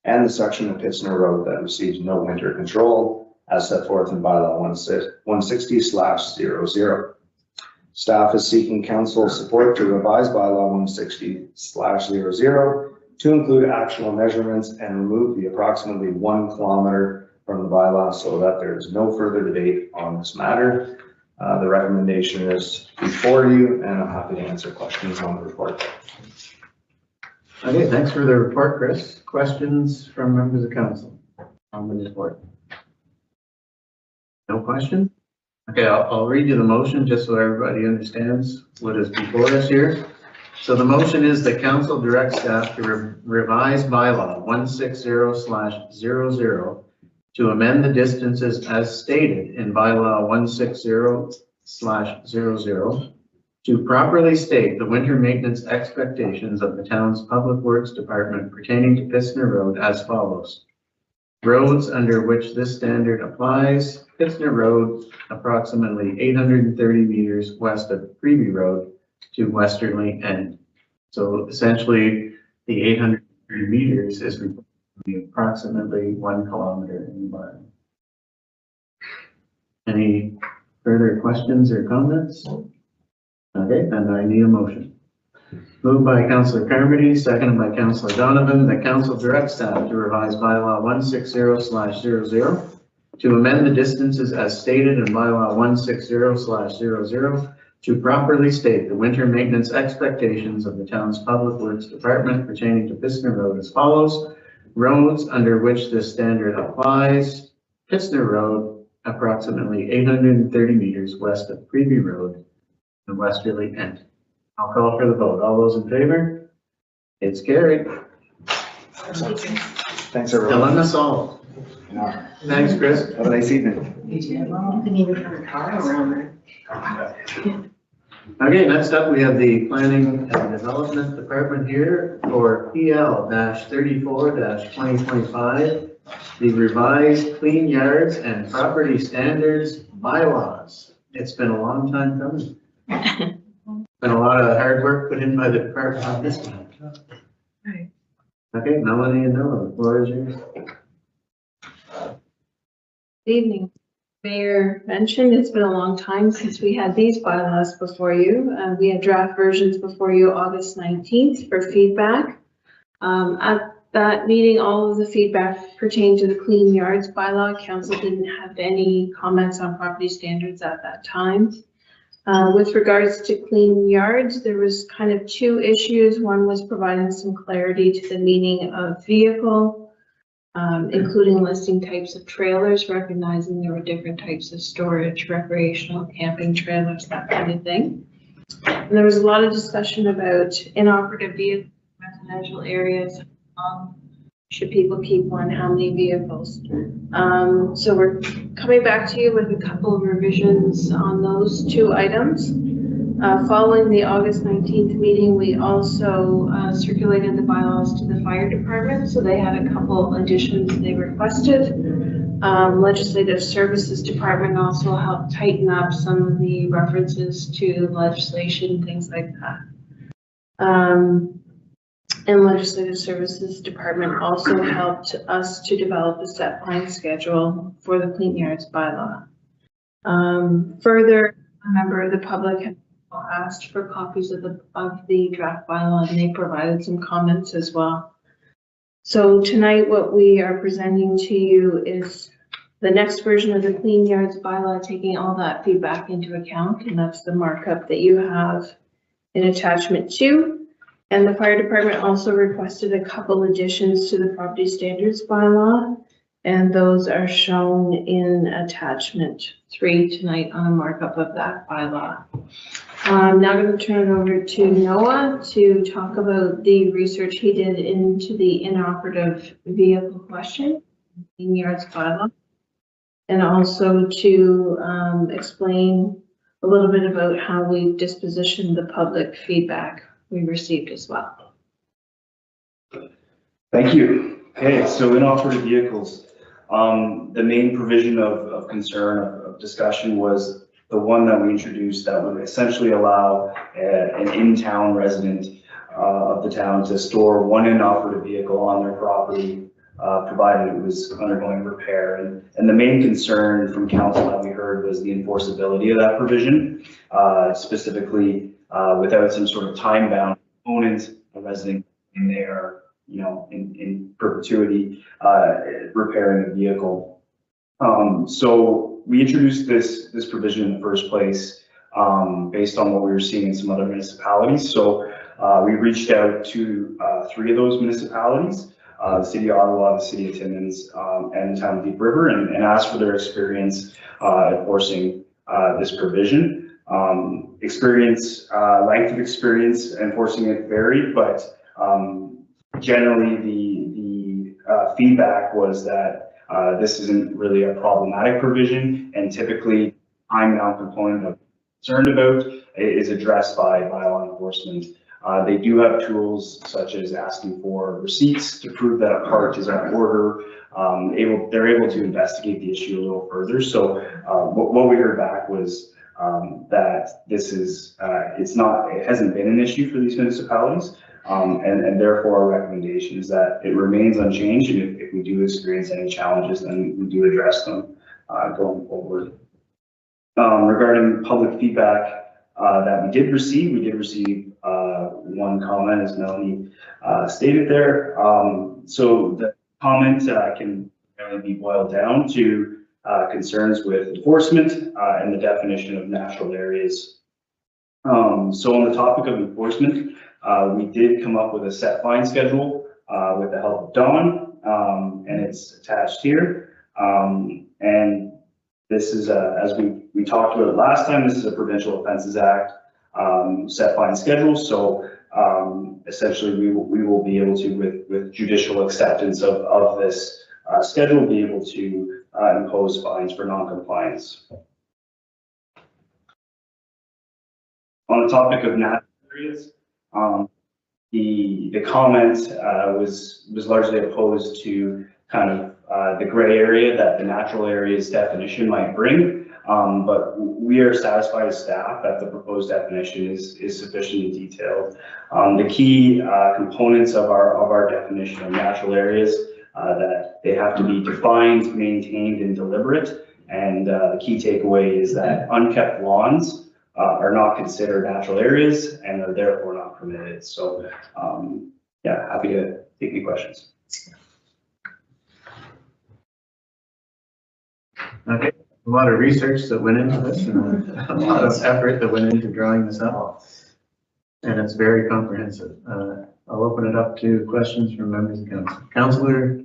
and the section of Pistner Road that receives no winter control as set forth in bylaw 160/00. Staff is seeking council support to revise bylaw 160/00 to include actual measurements and remove the approximately 1 kilometer from the bylaw so that there is no further debate on this matter. The recommendation is before you, and I'm happy to answer questions on the report. Okay, thanks for the report, Chris. Questions from members of council on the report? No question? Okay, I'll read you the motion just so everybody understands what is before us here. So the motion is that council directs staff to revise bylaw 160/00 to amend the distances as stated in bylaw 160/00 to properly state the winter maintenance expectations of the town's Public Works Department pertaining to Pistner Road as follows. Roads under which this standard applies: Pistner Road, approximately 830 meters west of Preview Road to westerly end. So essentially, the 830 meters is approximately 1 kilometer in the mile. Any further questions or comments? Okay, then I need a motion. Moved by Councillor Carmody, seconded by Councillor Donovan, that council directs staff to revise bylaw 160/00 to amend the distances as stated in bylaw 160/00 to properly state the winter maintenance expectations of the town's Public Works Department pertaining to Pistner Road as follows. Roads under which this standard applies: Pistner Road, approximately 830 meters west of Preview Road, the westerly end. I'll call for the vote. All those in favor? It's carried. Thanks, everyone. Dilemma solved. Thanks, Chris. Have a nice evening. You can even turn a car around there. Okay, next up, we have the Planning and Development Department here for PL-34-2025, the revised Clean Yards and Property Standards bylaws. It's been a long time coming. Been a lot of hard work put in by the department on this one. Right. Okay, Melanie and Noah, the floor is yours. Good evening. Mayor mentioned it's been a long time since we had these bylaws before you. We had draft versions before you August 19th for feedback. At that meeting, all of the feedback pertained to the Clean Yards bylaw. Council didn't have any comments on property standards at that time. With regards to Clean Yards, there was kind of two issues. One was providing some clarity to the meaning of vehicle, including listing types of trailers, recognizing there were different types of storage, recreational, camping trailers, that kind of thing. And there was a lot of discussion about inoperative vehicles in residential areas. Should people keep one? How many vehicles? So we're coming back to you with a couple of revisions on those two items. Following the August 19th meeting, we also circulated the bylaws to the fire department. So they had a couple additions they requested. Legislative Services Department also helped tighten up some of the references to legislation, things like that. And Legislative Services Department also helped us to develop a set fine schedule for the Clean Yards bylaw. Further, a member of the public had asked for copies of the draft bylaw, and they provided some comments as well. So tonight, what we are presenting to you is the next version of the Clean Yards bylaw, taking all that feedback into account, and that's the markup that you have in attachment 2. And the fire department also requested a couple additions to the property standards bylaw, and those are shown in attachment 3 tonight on a markup of that bylaw. I'm now going to turn it over to Noah to talk about the research he did into the inoperative vehicle question in Yards bylaw, and also to explain a little bit about how we dispositioned the public feedback we received as well. Thank you. Okay, so inoperative vehicles. The main provision of concern, of discussion was the one that we introduced that would essentially allow an in-town resident of the town to store one inoperative vehicle on their property, provided it was undergoing repair. And the main concern from council that we heard was the enforceability of that provision, specifically without some sort of time-bound component, a resident in there, in perpetuity, repairing the vehicle. So we introduced this provision in the first place based on what we were seeing in some other municipalities. So we reached out to 3 of those municipalities, the City of Ottawa, the City of Timmins, and the Town of Deep River, and asked for their experience enforcing this provision. Length of experience enforcing it varied, but generally the feedback was that this isn't really a problematic provision, and typically time-bound component of concerned about is addressed by law enforcement. They do have tools such as asking for receipts to prove that a part is on order. They're able to investigate the issue a little further. So what we heard back was that this is it hasn't been an issue for these municipalities, and therefore our recommendation is that it remains unchanged, and if we do experience any challenges, then we do address them going forward. Regarding public feedback that we did receive one comment, as Melanie stated there. So the comment can really be boiled down to concerns with enforcement and the definition of natural areas. So on the topic of enforcement, we did come up with a set fine schedule with the help of Dawn, and it's attached here. And this is, as we talked about last time, this is a Provincial Offences Act set fine schedule. So essentially we will be able to, with judicial acceptance of this schedule, be able to impose fines for non-compliance. On the topic of natural areas, the comment was largely opposed to kind of the gray area that the natural areas definition might bring, but we are satisfied as staff that the proposed definition is sufficiently detailed. The key components of our definition of natural areas, that they have to be defined, maintained, and deliberate. And the key takeaway is that unkept lawns are not considered natural areas and are therefore not permitted. So yeah, happy to take any questions. Okay, a lot of research that went into this and a lot of effort that went into drawing this up. And it's very comprehensive. I'll open it up to questions from members of council. Councillor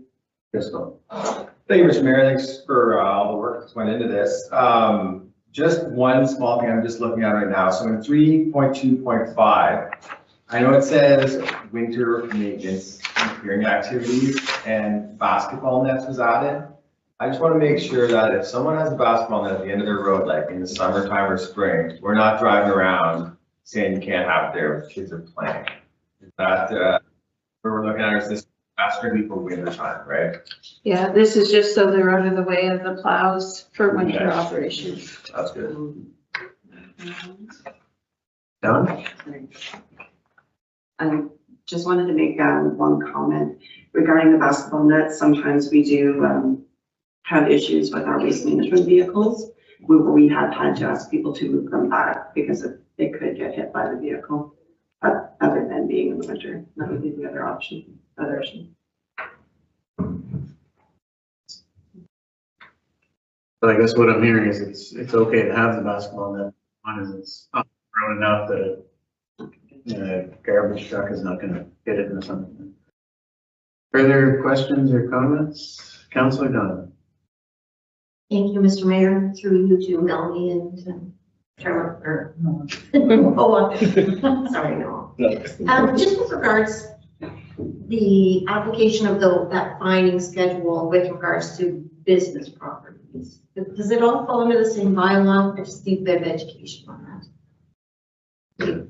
Driscoll. Thank you, Mr. Mayor. Thanks for all the work that went into this. just one small thing I'm just looking at right now. So in 3.2.5, I know it says winter maintenance and clearing activities and basketball nets was added. I just want to make sure that if someone has a basketball net at the end of their road, like in the summertime or spring, we're not driving around saying you can't have it there if kids are playing. Is that, where we're looking at is this strictly for winter time, right? Yeah, this is just so they're out of the way of the plows for winter Okay. operations. That's good. Don? I just wanted to make one comment regarding the basketball nets. Sometimes we do have issues with our waste management vehicles. We have had to ask people to move them back because they could get hit by the vehicle. Other than being in the winter, that would be the other option. So I guess what I'm hearing is it's okay to have the basketball net, as long as it's up grown enough that a garbage truck is not gonna hit it or something. Further questions or comments? Councillor Dunn? Thank you, Mr. Mayor, through you to Melanie and Chairman, or Noah. Sorry, Noah. Just with regards, the application of that finding schedule with regards to business properties, does it all fall under the same bylaw? I just need a bit of education on that.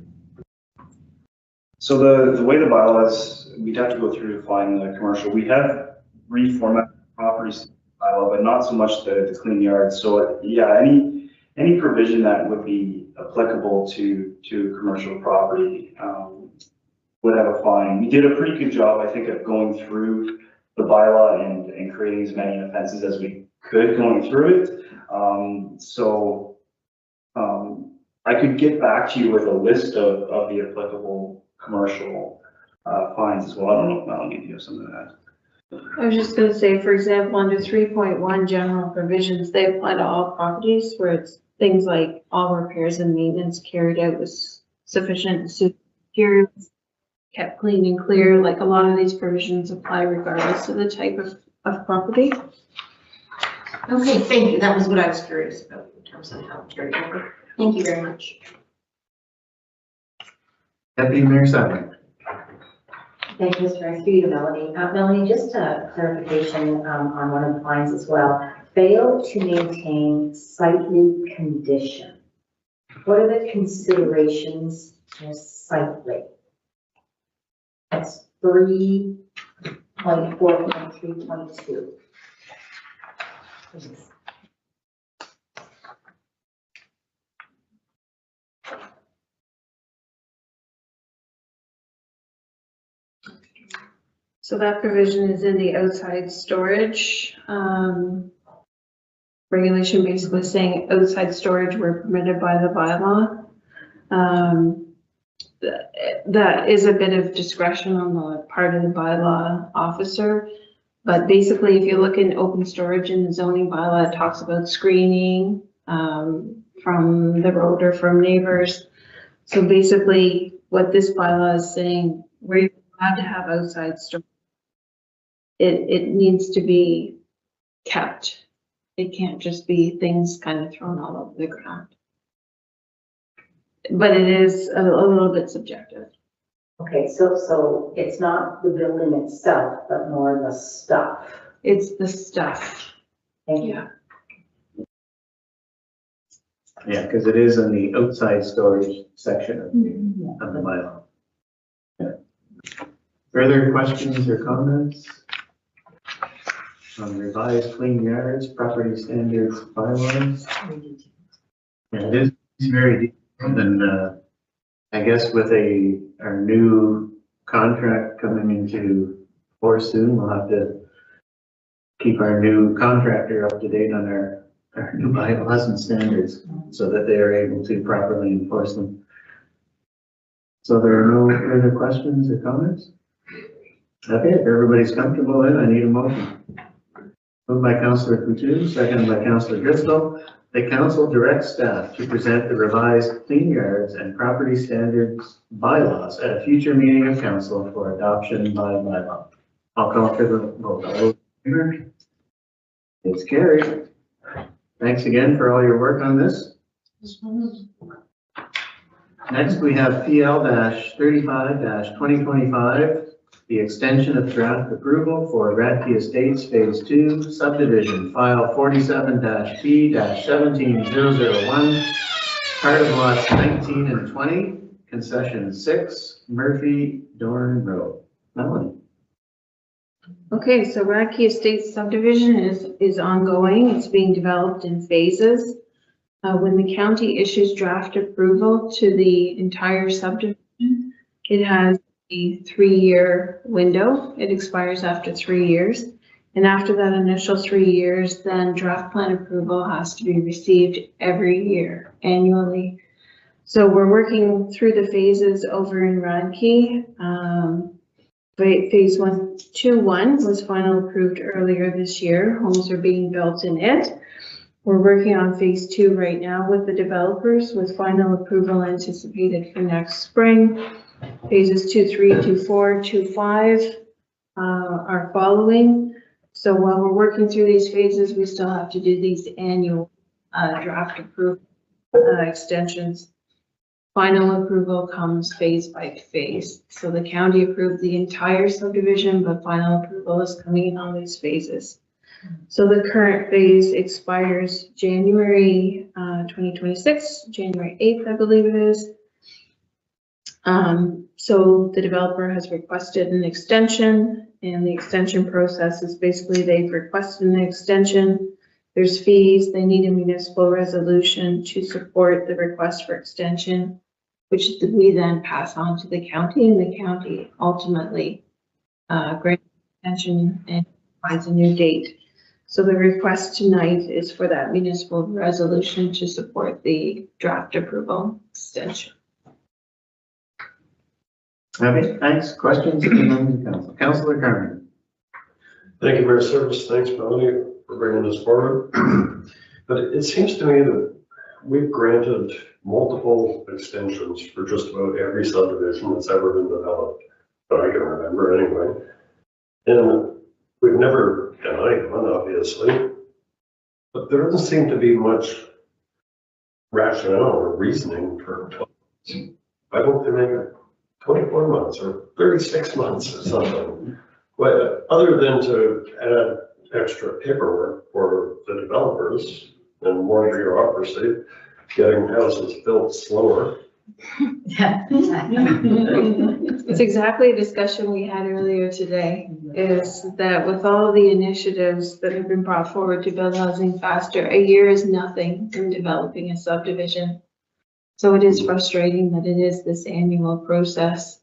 So the way the bylaws, we'd have to go through to find the commercial. We have reformatted properties bylaw, but not so much the clean yards. So yeah, any provision that would be applicable to commercial property would have a fine. We did a pretty good job, I think, of going through the bylaw and creating as many offenses as we could going through it. I could get back to you with a list of the applicable commercial fines as well. I don't know if Melanie, do you have something to add? I was just gonna say, for example, under 3.1 general provisions, they apply to all properties where it's things like all repairs and maintenance carried out with sufficient materials, kept clean and clear. Like a lot of these provisions apply regardless of the type of property. Okay, thank you. That was what I was curious about in terms of how to carry over. Thank you very much. Deputy Mayor Simon? Thank you, Mr. Mayor. Through you, Melanie. Melanie, just a clarification on one of the fines as well. Fail to maintain sightly condition. What are the considerations for sightly? That's 3.4.3.2. So that provision is in the outside storage regulation, basically saying outside storage were permitted by the bylaw. That is a bit of discretion on the part of the bylaw officer. But basically, if you look in open storage in the zoning bylaw, it talks about screening from the road or from neighbors. So basically, what this bylaw is saying, we're allowed to have outside storage. It needs to be kept. It can't just be things kind of thrown all over the ground. But it is a little bit subjective. Okay, so it's not the building itself, but more the stuff. It's the stuff. Thank you. Yeah. Yeah, because it is in the outside storage section of the bylaw. Yeah. Further questions or comments on revised clean yards, property standards, bylaws? Yeah, it is very detailed, and I guess with our new contract coming into force soon, we'll have to keep our new contractor up to date on our new bylaws and standards so that they are able to properly enforce them. So there are no further questions or comments? Okay, if everybody's comfortable, then I need a motion. Moved by Councillor Coutu, seconded by Councillor Driscoll. The council directs staff to present the revised clean yards and property standards bylaws at a future meeting of council for adoption by bylaw. I'll call for the vote. All those in favor? It's carried. Thanks again for all your work on this. Next, we have PL 35 2025, the extension of draft approval for Radke Estates Phase 2 subdivision, file 47-P-17001, part of lots 19 and 20, concession 6, Murphy Dorn Road. Melanie. Okay, so Radke Estates subdivision is ongoing. It's being developed in phases. When the county issues draft approval to the entire subdivision, it has a 3-year window. It expires after 3 years. And after that initial 3 years, then draft plan approval has to be received every year, annually. So we're working through the phases over in Radke. Phase 121 was final approved earlier this year. Homes are being built in it. We're working on phase 2 right now with the developers with final approval anticipated for next spring. Phases 2, 3, 2, 4, 2, 5 are following. So while we're working through these phases, we still have to do these annual draft approval extensions. Final approval comes phase by phase. So the county approved the entire subdivision, but final approval is coming in on these phases. So the current phase expires January 2026, January 8th, I believe it is. So the developer has requested an extension, and the extension process is basically they've requested an extension. There's fees, they need a municipal resolution to support the request for extension, which we then pass on to the county, and the county ultimately grants extension and finds a new date. So the request tonight is for that municipal resolution to support the draft approval extension. Okay, thanks. Questions from members of council? Councilor Carmen. Thank you, Mayor Service. Thanks, Melanie, for bringing this forward. But it seems to me that we've granted multiple extensions for just about every subdivision that's ever been developed, that I can remember anyway. And we've never denied one, obviously, but there doesn't seem to be much rationale or reasoning for 12 months. Why don't they make it 24 months or 36 months or something? Well, other than to add extra paperwork for the developers and more bureaucracy, getting houses built slower. Yeah. It's exactly a discussion we had earlier today, is that with all the initiatives that have been brought forward to build housing faster, a year is nothing in developing a subdivision. So it is frustrating that it is this annual process.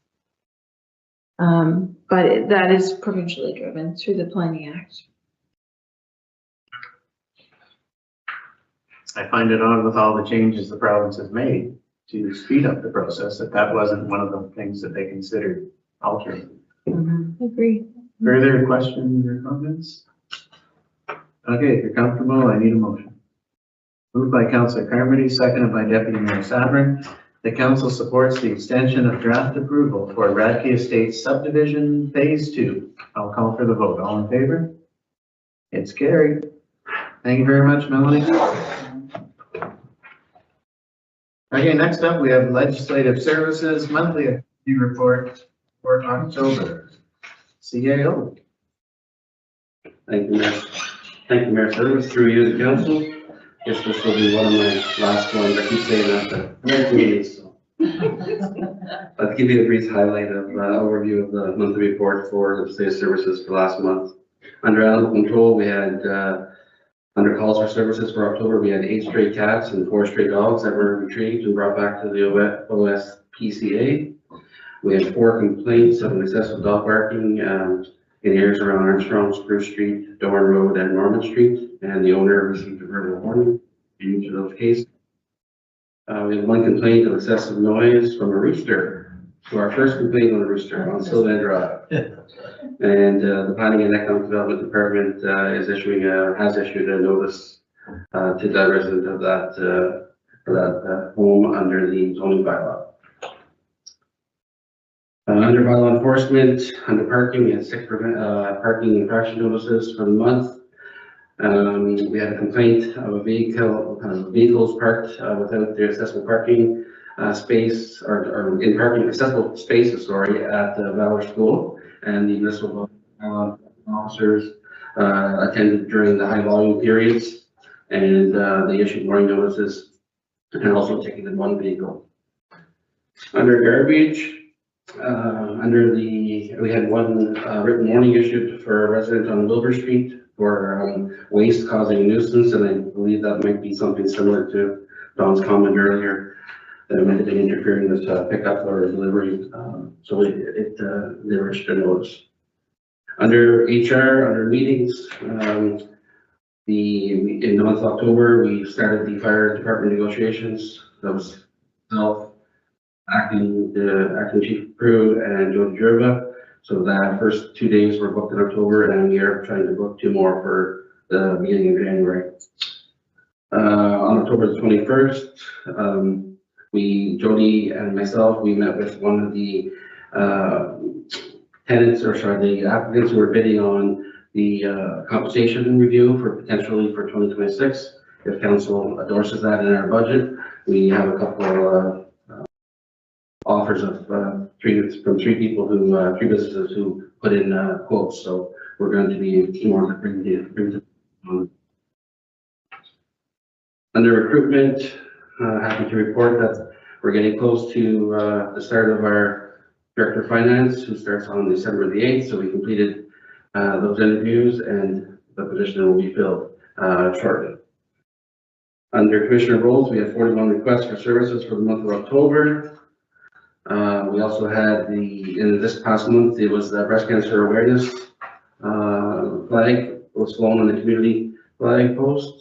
But that is provincially driven through the Planning Act. I find it odd with all the changes the province has made to speed up the process, that wasn't one of the things that they considered altering. Agree. Further questions or comments? Okay, if you're comfortable, I need a motion. Moved by Councilor Carmody, seconded by Deputy Mayor Sabrin. The council supports the extension of draft approval for Radke Estates subdivision phase 2. I'll call for the vote. All in favor? It's carried. Thank you very much, Melanie. Okay, next up, we have Legislative Services Monthly Activity Report for October. CAO. Thank you, Mayor. Thank you, Mayor Service, through you, the council. Guess this will be one of my last ones. I keep saying that, but very pleased. So. I'll give you a brief highlight of overview of the monthly report for Legislative Services for last month. Under animal control, we had under calls for services for October, we had 8 stray cats and 4 stray dogs that were retrieved and brought back to the OSPCA. We had 4 complaints of excessive dog barking in areas around Armstrong, Spruce Street, Dorn Road, and Norman Street, and the owner received a verbal warning in each of those cases. We had 1 complaint of excessive noise from a rooster. So our first complaint on the rooster on Sylvan Drive. And the Planning and Economic Development Department has issued a notice to that resident of that home under the zoning bylaw. Under bylaw enforcement, under parking, we had 6 parking infraction notices for the month. We had a complaint of a vehicles parked without the accessible parking space or in parking accessible spaces, sorry, at the Valor School. And the municipal officers attended during the high volume periods, and they issued warning notices and also ticketed one vehicle. Under garbage, we had one written warning issued for a resident on Wilbur Street for waste causing a nuisance, and I believe that might be something similar to Don's comment earlier, that it might have been interfering with pickup or delivery, so they were issued a notice. Under HR, under meetings, in the month of October, we started the fire department negotiations. That was myself, acting chief crew, and Jody Jerva. So that first 2 days were booked in October, and we are trying to book 2 more for the beginning of January. On October the 21st, Jody and myself, we met with one of the the applicants who were bidding on the compensation review for potentially for 2026. If council endorses that in our budget, we have a couple offers of three people who, 3 businesses who put in quotes. So we're going to be more bring under recruitment, happy to report that we're getting close to the start of our Director of Finance, who starts on December the 8th. So we completed those interviews, and the position will be filled shortly. Under Commissioner roles, we had 41 requests for services for the month of October. We also had in this past month, it was the breast cancer awareness flag was flown on the community flag post.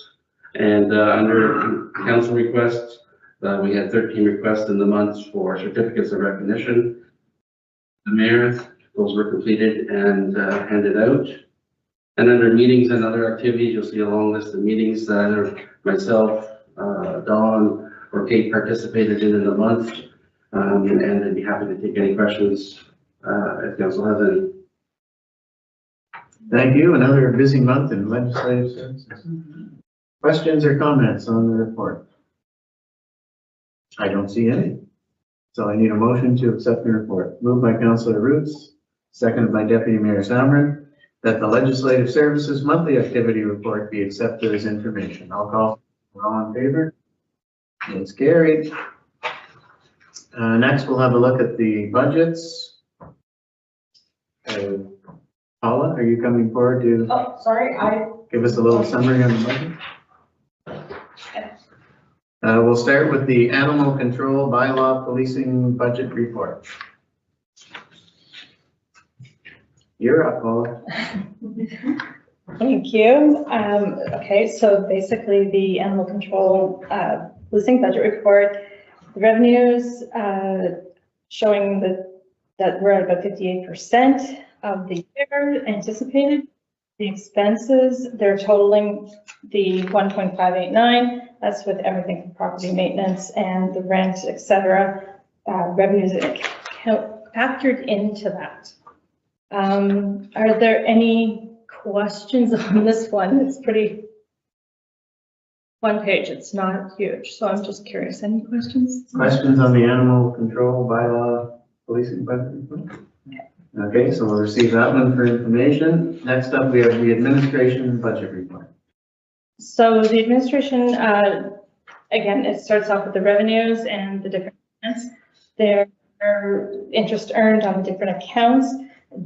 And under council requests, we had 13 requests in the month for certificates of recognition. The mayor, those were completed and handed out. And under meetings and other activities, you'll see a long list of meetings that either myself, Dawn, or Kate participated in the month. And I'd be happy to take any questions if council has any. Thank you. Another busy month in legislative services. Questions or comments on the report? I don't see any. So I need a motion to accept the report. Moved by Councillor Roots, seconded by Deputy Mayor Samrin, that the Legislative Services Monthly Activity Report be accepted as information. I'll call. All in favor? It's carried. Next, we'll have a look at the budgets. Paula, are you coming forward to? Oh, sorry, Give us a little summary on the budget. We'll start with the Animal Control Bylaw Policing Budget Report. You're up, Paula. Thank you. Okay, so basically the Animal Control Policing Budget Report, the revenues showing that we're at about 58% of the year anticipated. The expenses, they're totaling the 1.589. That's with everything from property maintenance and the rent, etc. Revenues factored into that. Are there any questions on this one? It's pretty one page. It's not huge, so I'm just curious. Any questions? Questions on the Animal Control Bylaw Policing Budget Report? Okay, so we'll receive that one for information. Next up, we have the Administration Budget Report. So the administration, again, it starts off with the revenues and the different accounts. There are interest earned on the different accounts,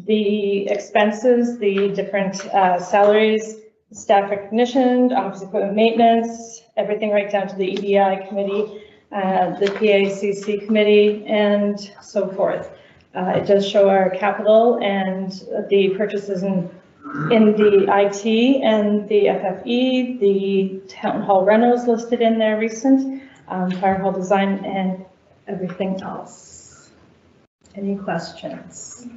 the expenses, the different salaries, staff recognition, office equipment maintenance, everything right down to the EDI committee, the PACC committee, and so forth. It does show our capital and the purchases in the IT and the FFE, the town hall renos listed in there recent, fire hall design, and everything else. Any questions?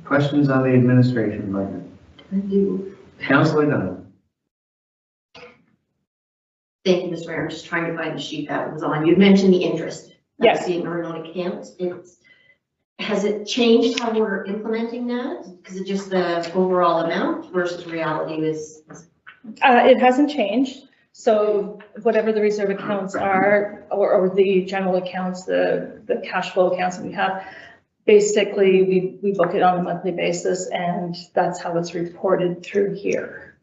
Questions on the administration budget? I do. Councillor Dunn. Thank you, Mr. Mayor. I'm just trying to find the sheet that was on. You mentioned the interest. Yes. The earned accounts. Has it changed how we're implementing that? Because it's just the overall amount versus reality is It hasn't changed. So whatever the reserve accounts are, or the general accounts, the cash flow accounts that we have, basically we book it on a monthly basis, and that's how it's reported through here.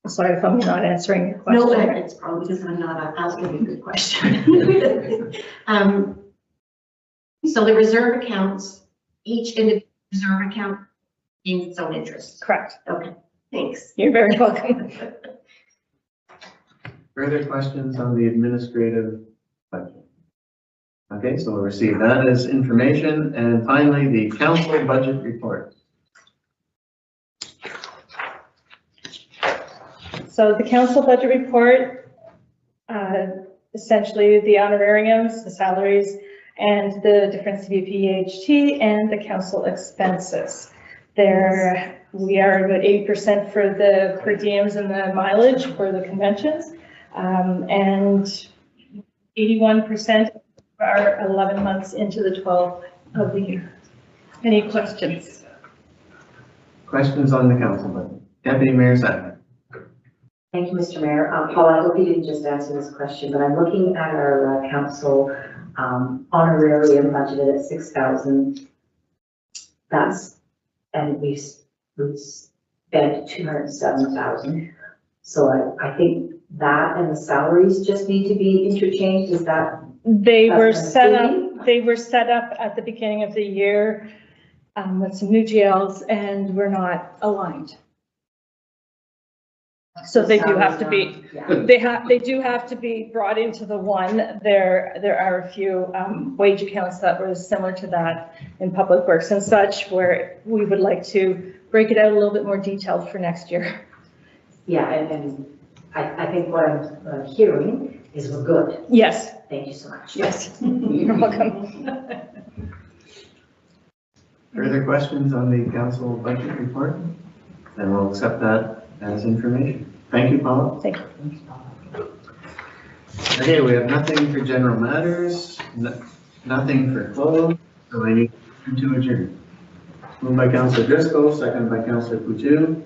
Sorry if I'm not answering your question. No, it's probably because I'm not asking a good question. So the reserve accounts, each individual reserve account gains its own interest. Correct. Okay, thanks. You're very welcome. Further questions on the administrative budget? Okay, so we'll receive that as information. And finally, the council budget report. So the council budget report, essentially the honorariums, the salaries, and the difference CVPHT and the council expenses. There, we are about 80% for the per diems and the mileage for the conventions, and 81% are 11 months into the 12 of the year. Any questions? Questions on the council budget? Deputy Mayor Simon. Thank you, Mr. Mayor. Paul, I hope you didn't just answer this question, but I'm looking at our council honorarium budgeted at 6,000. And we've spent 207,000. So I think that and the salaries just need to be interchanged. Is that? They were set up at the beginning of the year with some new GLs, and we're not aligned. So they do have to be, they do have to be brought into the one. There are a few wage accounts that were similar to that in Public Works and such, where we would like to break it out a little bit more detailed for next year. Yeah, and I think what I'm hearing is we're good. Yes. Thank you so much. Yes, you're welcome. Further questions on the council budget report? Then we'll accept that as information. Thank you, Paula. Thank you. Okay, we have nothing for general matters, nothing for close, so I need to adjourn. Moved by Councillor Driscoll, seconded by Councillor Coutu,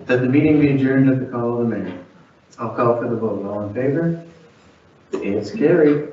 that the meeting be adjourned at the call of the mayor. I'll call for the vote. All in favor? It's carried.